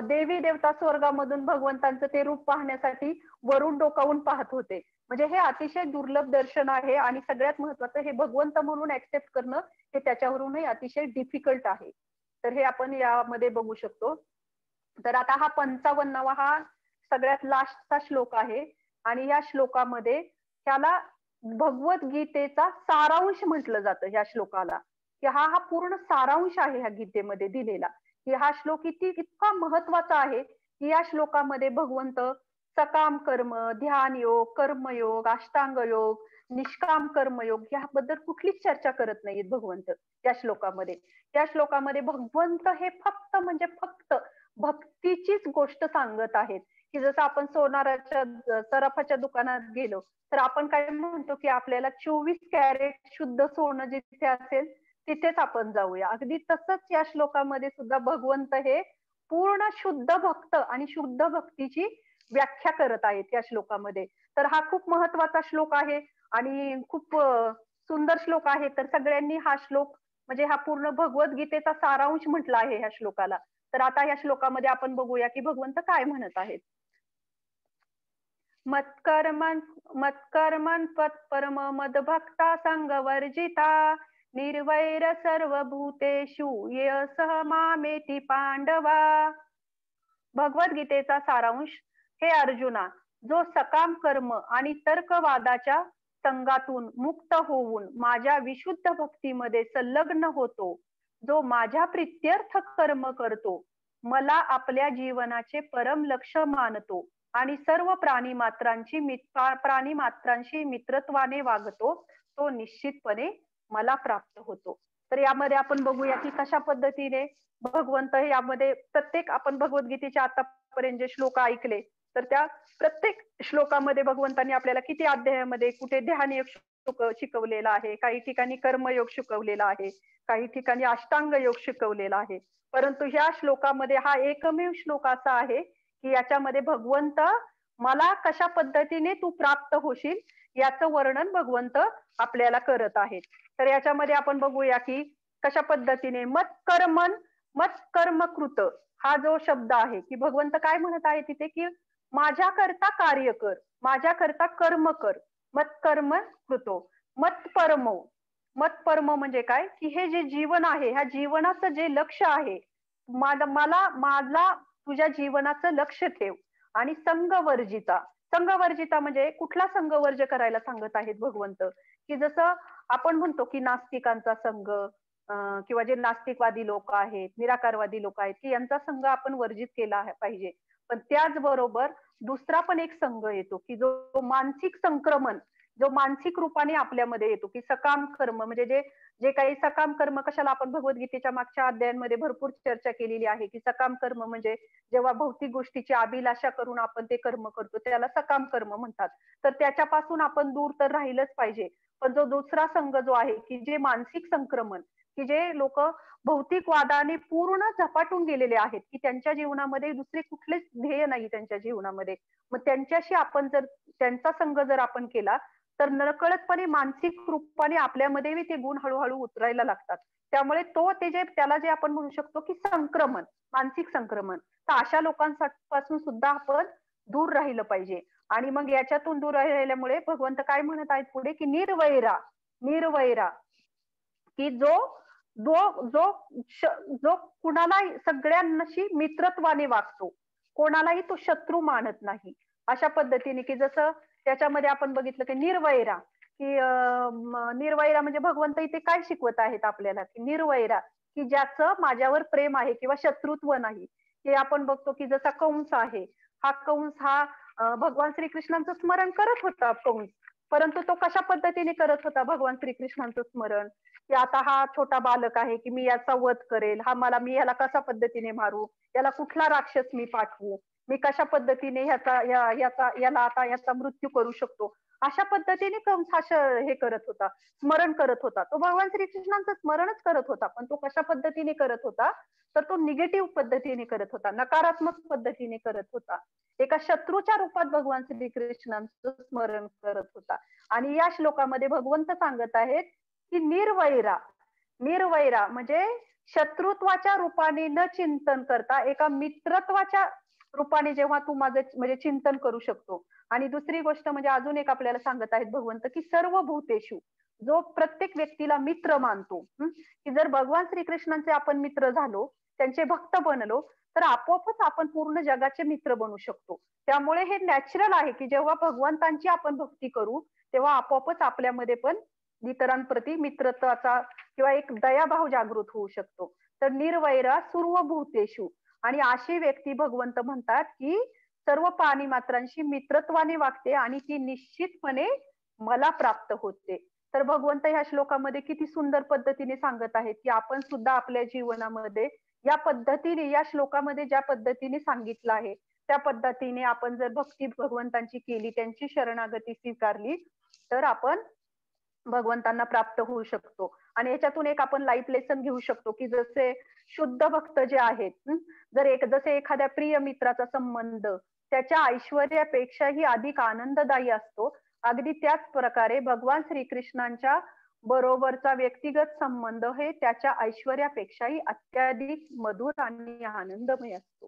देवी देवता स्वर्गामधून भगवंतांचं ते रूप पाहण्यासाठी वरून डोकावून पाहत होते. म्हणजे हे अतिशय दुर्लभ दर्शन आहे. आणि सगळ्यात महत्वाचं हे भगवंत म्हणून ऍक्सेप्ट करणं हे त्याच्यावरूनही अतिशय डिफिकल्ट आहे. तर हे आपण यामध्ये बघू शकतो. तर आता हा 55वा हा सगळ्यात लास्टचा श्लोक आहे. आणि या श्लोकामध्ये त्याला भगवद्गीतेचा सारांश म्हटलं जातं ह्या श्लोकाला, की हा पूर्ण सारांश आहे ह्या गीतेमध्ये दिलेला. की हा श्लोक इतका महत्वाचा आहे की या श्लोकामध्ये भगवंत सकाम कर्म, ध्यान योग, कर्मयोग, अष्टांग योग, निष्काम कर्मयोग याबद्दल कुठलीच चर्चा करत नाहीत भगवंत या श्लोकामध्ये. या श्लोकामध्ये भगवंत हे फक्त म्हणजे फक्त भक्तीचीच गोष्ट सांगत आहेत. की जसं आपण सोनाराच्या सराफाच्या दुकानात गेलो तर आपण काय म्हणतो की आपल्याला 24 कॅरेट शुद्ध सोनं जिथे असेल तिथेच आपण जाऊया. अगदी तसंच या श्लोकामध्ये सुद्धा भगवंत हे पूर्ण शुद्ध भक्त आणि शुद्ध भक्तीची व्याख्या करत आहेत या श्लोकामध्ये. तर हा खूप महत्वाचा श्लोक आहे आणि खूप सुंदर श्लोक आहे. तर सगळ्यांनी हा श्लोक म्हणजे हा पूर्ण भगवद्गीतेचा सारांश म्हटला आहे ह्या श्लोकाला. तर आता या श्लोकामध्ये आपण बघूया की भगवंत काय म्हणत आहेत. मत्कर्मण परम मदभक्ता संगवर्जिता निर्वैर सर्वभूतेषु ये सह मामेति पांडवा. भगवद्गीतेचा सारांश. हे अर्जुना, जो सकाम कर्म आणि तर्कवादाच्या संघातून मुक्त होऊन माझ्या विशुद्ध भक्तीमध्ये संलग्न होतो, जो माझ्या प्रित्यर्थ कर्म करतो, मला आपल्या जीवनाचे परम लक्ष्य मानतो आणि सर्व प्राणी मात्रांशी मित्रत्वाने वागतो, तो निश्चितपणे मला प्राप्त होतो. तर यामध्ये आपण बघूया की कशा पद्धतीने भगवंत यामध्ये प्रत्येक आपण भगवद्गीतेचे आतापर्यंत जे श्लोक ऐकले तर त्या प्रत्येक श्लोकामध्ये भगवंतांनी आपल्याला किती अध्यायामध्ये कुठे ध्यान योग शिकवलेला आहे, काही ठिकाणी कर्मयोग शिकवलेला आहे, काही ठिकाणी अष्टांग योग शिकवलेला आहे. परंतु ह्या श्लोकामध्ये हा एकमेव श्लोक असा आहे की याच्यामध्ये भगवंत मला कशा पद्धतीने तू प्राप्त होशील याचं वर्णन भगवंत आपल्याला करत आहेत. तर याच्यामध्ये आपण बघूया की कशा पद्धतीने मत्कर्मकृत हा जो शब्द आहे की भगवंत काय म्हणत आहे तिथे की माझ्याकरता कार्य कर, माझ्याकरता कर्म कर. मत्कर्म कृतो. मतपरमो म्हणजे काय की हे जे जीवन आहे ह्या जीवनाचं जे लक्ष आहे मला तुझ्या जीवनाचं लक्ष ठेव. आणि संघवर्जिता म्हणजे कुठला संघवर्ज करायला सांगत आहेत भगवंत की जसं आपण म्हणतो की नास्तिकांचा संघ किंवा जे नास्तिकवादी लोक आहेत, निराकारवादी लोक आहेत की यांचा संघ आपण वर्जित केला पाहिजे. पण त्याचबरोबर दुसरा पण एक संघ येतो की जो मानसिक संक्रमण, जो मानसिक रूपाने आपल्यामध्ये येतो की सकाम कर्म म्हणजे जे काही सकाम कर्म कशाला आपण भगवद्गीतेच्या मागच्या अध्यायांमध्ये भरपूर चर्चा केलेली आहे की सकाम कर्म म्हणजे जेव्हा भौतिक गोष्टीची अभिलाषा करून आपण ते कर्म करतो त्याला सकाम कर्म म्हणतात. तर त्याच्यापासून आपण दूर तर राहिलंच पाहिजे. पण जो दुसरा संघ जो आहे की जे मानसिक संक्रमण, की जे लोक भौतिक वादाने पूर्ण झपाटून गेलेले आहेत की त्यांच्या जीवनामध्ये दुसरे कुठलेच ध्येय नाही त्यांच्या जीवनामध्ये, मग त्यांच्याशी आपण जर त्यांचा संघ जर आपण केला तर नकळतपणे मानसिक रूपाने आपल्यामध्ये ते गुण हळूहळू उतरायला लागतात. त्यामुळे त्याला जे आपण म्हणू शकतो की संक्रमण, मानसिक संक्रमण, तर अशा लोकांपासून सुद्धा आपण दूर राहिलं पाहिजे. आणि मग याच्यातून दूर राहिल्यामुळे भगवंत काय म्हणत आहेत पुढे की निर्वैरा की जो कुणाला सगळ्यांशी मित्रत्वाने वागतो, कोणालाही तो शत्रू मानत नाही. अशा पद्धतीने की जसं त्याच्यामध्ये आपण बघितलं की निर्वैरा की निर्वैरा म्हणजे भगवंत इथे काय शिकवत आहेत आपल्याला, की निर्वैरा, की ज्याचं माझ्यावर प्रेम आहे किंवा शत्रुत्व नाही. हे आपण बघतो की जसा कंस आहे, हा कंस हा भगवान श्रीकृष्णांचं स्मरण करत होता कंस. परंतु तो कशा पद्धतीने करत होता भगवान श्रीकृष्णांचं स्मरण, की आता हा छोटा बालक आहे, की मी याचा वध करेल, मी याला कशा पद्धतीने मारू, याला कुठला राक्षस मी पाठवू, मी कशा पद्धतीने याला आता याचा मृत्यू करू शकतो. अशा पद्धतीने कंस हे करत होता, स्मरण करत होता. तो भगवान श्रीकृष्णांचं स्मरणच करत होता, पण तो कशा पद्धतीने करत होता, तर तो निगेटिव्ह पद्धतीने करत होता, नकारात्मक पद्धतीने करत होता. एका शत्रूच्या रूपात भगवान श्रीकृष्णांचं स्मरण करत होता. आणि या श्लोकामध्ये भगवंत सांगत आहेत, की निर्वैरा, निर्वैरा म्हणजे शत्रुत्वाच्या रूपाने न चिंतन करता एका मित्रत्वाच्या रूपाने जेव्हा तू माझं म्हणजे चिंतन करू शकतो. आणि दुसरी गोष्ट म्हणजे अजून एक आपल्याला सांगत आहेत भगवंत, की सर्व भूतेषु, जो प्रत्येक व्यक्तीला मित्र मानतो, की जर भगवान श्रीकृष्णांचे आपण मित्र झालो, त्यांचे भक्त बनलो, तर आपोआपच आपण पूर्ण जगाचे मित्र बनू शकतो. त्यामुळे हे नॅचरल आहे, की जेव्हा भगवंतांची आपण भक्ती करू, तेव्हा आपोआपच आपल्यामध्ये पण इतरांप्रती मित्रत्वाचा किंवा एक दयाभाव जागृत होऊ शकतो. तर निर्वैरा सर्व भूतेषु, आणि अशी व्यक्ती भगवंत म्हणतात, की सर्व प्राणी मात्रांशी मित्रत्वाने वागते आणि ती निश्चितपणे मला प्राप्त होते. तर भगवंत ह्या श्लोकामध्ये किती सुंदर पद्धतीने सांगत आहेत, की आपण सुद्धा आपल्या जीवनामध्ये या पद्धतीने, या श्लोकामध्ये ज्या पद्धतीने सांगितलं आहे, त्या पद्धतीने आपण जर भक्ती भगवंतांची केली, त्यांची शरणागती स्वीकारली, तर आपण भगवंतांना प्राप्त होऊ शकतो. आणि याच्यातून एक आपण लाईफ लेसन घेऊ शकतो, की जसे शुद्ध भक्त जे आहेत, जसे एखाद्या प्रिय मित्राचा संबंध त्याच्या ऐश्वर्यापेक्षाही अधिक आनंददायी असतो, अगदी त्याच प्रकारे भगवान श्रीकृष्णांच्या बरोबरचा व्यक्तिगत संबंध हे त्याच्या ऐश्वर्यापेक्षाही अत्याधिक मधुर आणि आनंदमय असतो.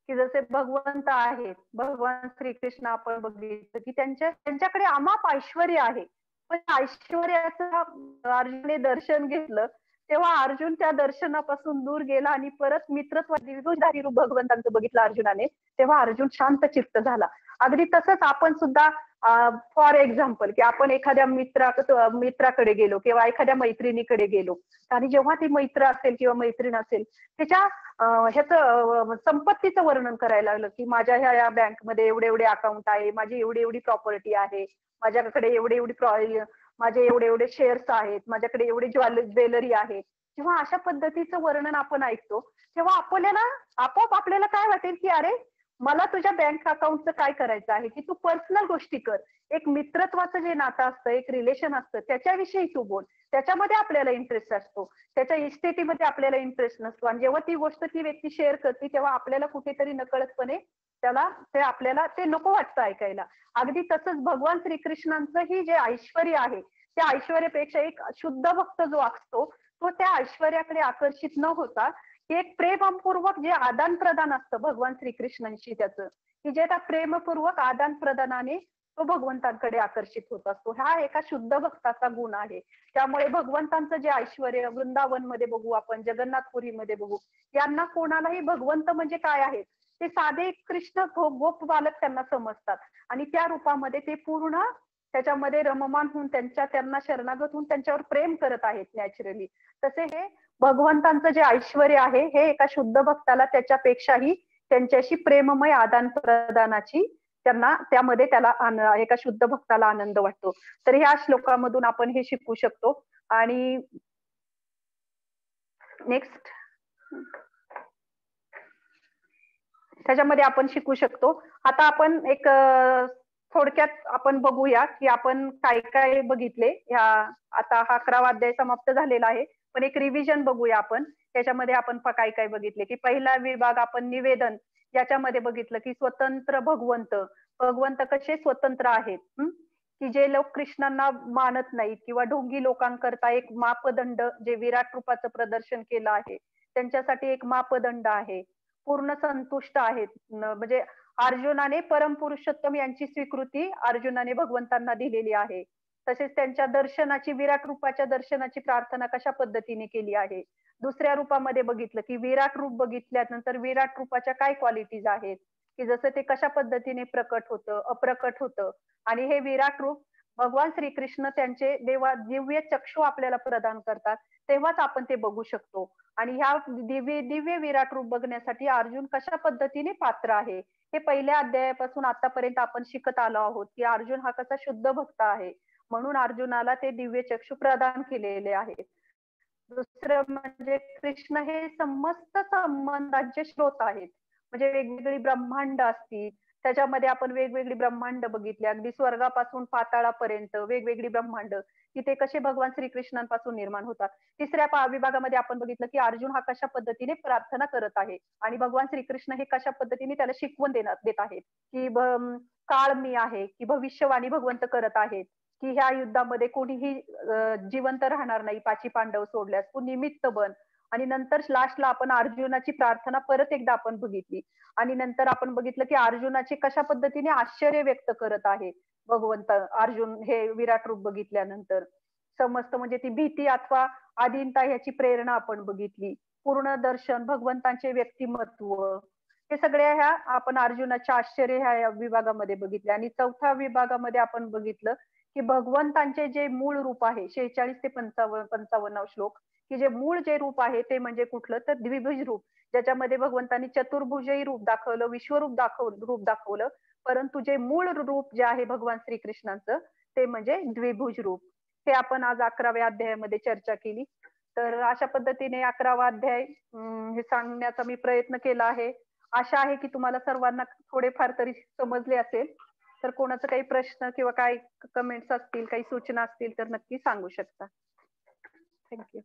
की जसे भगवंत आहेत, भगवान श्रीकृष्ण आपण बघितलं की त्यांच्याकडे अमाप ऐश्वर्य आहे, पण ऐश्वर्याचं अर्जुनने दर्शन घेतलं, तेव्हा अर्जुन त्या दर्शनापासून दूर गेला आणि परत मित्रत्व द्विगुणधारी रूप भगवंतांचं बघितलं अर्जुनाने, तेव्हा अर्जुन शांत चित्त झाला. अगदी तसंच आपण सुद्धा फॉर एक्झाम्पल, की आपण एखाद्या मित्राकडे गेलो किंवा एखाद्या मैत्रिणीकडे गेलो, आणि जेव्हा ती मैत्र असेल किंवा मैत्रीण असेल, त्याच्या ह्याचं संपत्तीचं वर्णन करायला लागलं, की माझ्या ह्या बँकमध्ये एवढे एवढे अकाउंट आहे, माझी एवढी एवढी प्रॉपर्टी आहे, माझ्याकडे माझे एवढे एवढे शेअर्स आहेत, माझ्याकडे एवढी ज्वेलरी आहे. जेव्हा अशा पद्धतीचं वर्णन आपण ऐकतो, तेव्हा आपोआप आपल्याला काय वाटेल, की अरे मला तुझ्या बँक अकाउंटचं काय करायचं आहे, की तू पर्सनल गोष्टी कर. एक मित्रत्वाचं जे नातं असतं, एक रिलेशन असतं, त्याच्याविषयी तू बोल. त्याच्यामध्ये आपल्याला इंटरेस्ट असतो, त्याच्या इस्टेटीमध्ये आपल्याला इंटरेस्ट नसतो. आणि जेव्हा ती गोष्ट ती व्यक्ती शेअर करते, तेव्हा आपल्याला कुठेतरी नकळतपणे आपल्याला ते नको वाटतं ऐकायला. अगदी तसंच भगवान श्रीकृष्णांचंही जे ऐश्वर्य आहे, त्या ऐश्वर्यापेक्षा एक शुद्ध भक्त जो असतो, तो त्या ऐश्वर्याकडे आकर्षित न होता एक प्रेमपूर्वक जे आदान प्रदान असतं भगवान श्रीकृष्णांशी त्याचं, की जे त्या प्रेमपूर्वक आदान प्रदानाने तो भगवंतांकडे आकर्षित होत असतो. हा एका शुद्ध भक्ताचा गुण आहे. त्यामुळे भगवंतांचं जे ऐश्वर्य वृंदावन मध्ये बघू, आपण जगन्नाथपुरीमध्ये बघू, यांना कोणालाही भगवंत म्हणजे काय आहे ते साधे कृष्ण गोप बालक त्यांना समजतात. आणि त्या रूपामध्ये ते पूर्ण त्याच्यामध्ये रममान होऊन त्यांना शरणागत होऊन त्यांच्यावर प्रेम करत आहेत नॅचरली. तसे हे भगवंतांचं जे ऐश्वर्य आहे, हे एका शुद्ध भक्ताला त्याच्यापेक्षाही त्यांच्याशी प्रेममय आदान प्रदानाची त्यामध्ये त्याला एका शुद्ध भक्ताला आनंद वाटतो. तर ह्या श्लोकामधून आपण हे शिकू शकतो. आणि नेक्स्ट त्याच्यामध्ये आपण शिकू शकतो. आता आपण एक थोडक्यात आपण बघूया की आपण काय काय बघितले. आता हा 11वा अध्याय समाप्त झालेला आहे, पण एक रिव्हिजन बघूया आपण. त्याच्यामध्ये आपण काय काय बघितले, की पहिला विभाग आपण निवेदन याच्यामध्ये बघितलं की स्वतंत्र भगवंत कसे स्वतंत्र आहेत, की जे लोक कृष्णांना मानत नाहीत किंवा ढोंगी लोकांकरता एक मापदंड जे विराट रूपाचं प्रदर्शन केलं आहे त्यांच्यासाठी एक मापदंड आहे. पूर्ण संतुष्ट आहेत, म्हणजे अर्जुनाने परमपुरुषोत्तम यांची स्वीकृती अर्जुनाने भगवंतांना दिलेली आहे. तसेच त्यांच्या दर्शनाची, विराट रूपाच्या दर्शनाची प्रार्थना कशा पद्धतीने केली आहे. दुसऱ्या रूपामध्ये बघितलं की विराट रूप बघितल्यानंतर विराट रूपाच्या काय क्वालिटीज आहेत, की जसं ते कशा पद्धतीने प्रकट होतं, अप्रकट होतं. आणि हे विराट रूप भगवान श्रीकृष्ण त्यांचे दिव्य चक्षु आपल्याला प्रदान करतात, तेव्हाच आपण ते बघू शकतो. आणि ह्या दिव्य दिव्य विराट रूप बघण्यासाठी अर्जुन कशा पद्धतीने पात्र आहे, हे पहिल्या अध्यायापासून आतापर्यंत आपण शिकत आलो आहोत, की अर्जुन हा कसा शुद्ध भक्त आहे. म्हणून अर्जुनाला ते दिव्य चक्षु प्रदान केलेले आहेत. दुसरं म्हणजे कृष्ण हे समस्त संबंधांचे स्रोत आहेत. म्हणजे वेगवेगळी ब्रह्मांड असतील, त्याच्यामध्ये आपण वेगवेगळी ब्रह्मांड बघितली. अगदी स्वर्गापासून पाताळापर्यंत वेगवेगळी ब्रह्मांड, की ते कसे भगवान श्रीकृष्णांपासून निर्माण होतात. तिसऱ्या विभागामध्ये आपण बघितलं, की अर्जुन हा कशा पद्धतीने प्रार्थना करत आहे आणि भगवान श्रीकृष्ण हे कशा पद्धतीने त्याला शिकवण देत आहेत, की काळ मी आहे, की भविष्यवाणी भगवंत करत आहेत, की ह्या युद्धामध्ये कोणीही जिवंत राहणार नाही पाची पांडव सोडल्यास, तू निमित्त बन. आणि नंतर लास्टला आपण अर्जुनाची प्रार्थना परत एकदा आपण बघितली. आणि नंतर आपण बघितलं, की अर्जुनाची कशा पद्धतीने आश्चर्य व्यक्त करत आहे भगवंत अर्जुन हे विराट रूप बघितल्यानंतर. समस्त म्हणजे ती भीती अथवा आधीनता ह्याची प्रेरणा आपण बघितली. पूर्ण दर्शन, भगवंतांचे व्यक्तिमत्व, हे सगळ्या ह्या आपण अर्जुनाच्या आश्चर्य ह्या विभागामध्ये बघितले. आणि चौथ्या विभागामध्ये आपण बघितलं, की भगवंतांचे जे मूळ रूप आहे 46 ते 55 श्लोक, की जे मूळ जे रूप आहे ते म्हणजे कुठलं तर द्विभुज रूप, ज्याच्यामध्ये भगवंतांनी चतुर्भुजही रूप दाखवलं, विश्वरूप रूप दाखवलं. परंतु जे मूळ रूप जे आहे भगवान श्रीकृष्णांचं ते म्हणजे द्विभुज रूप. हे आपण आज 11व्या अध्यायामध्ये चर्चा केली. तर अशा पद्धतीने 11वा अध्याय हे सांगण्याचा मी प्रयत्न केला आहे. आशा आहे की तुम्हाला सर्वांना थोडेफार तरी समजले असेल. तर कोणाचा काही प्रश्न किंवा काही कमेंट्स असतील, काही सूचना असतील तर नक्की सांगू शकता. Thank you.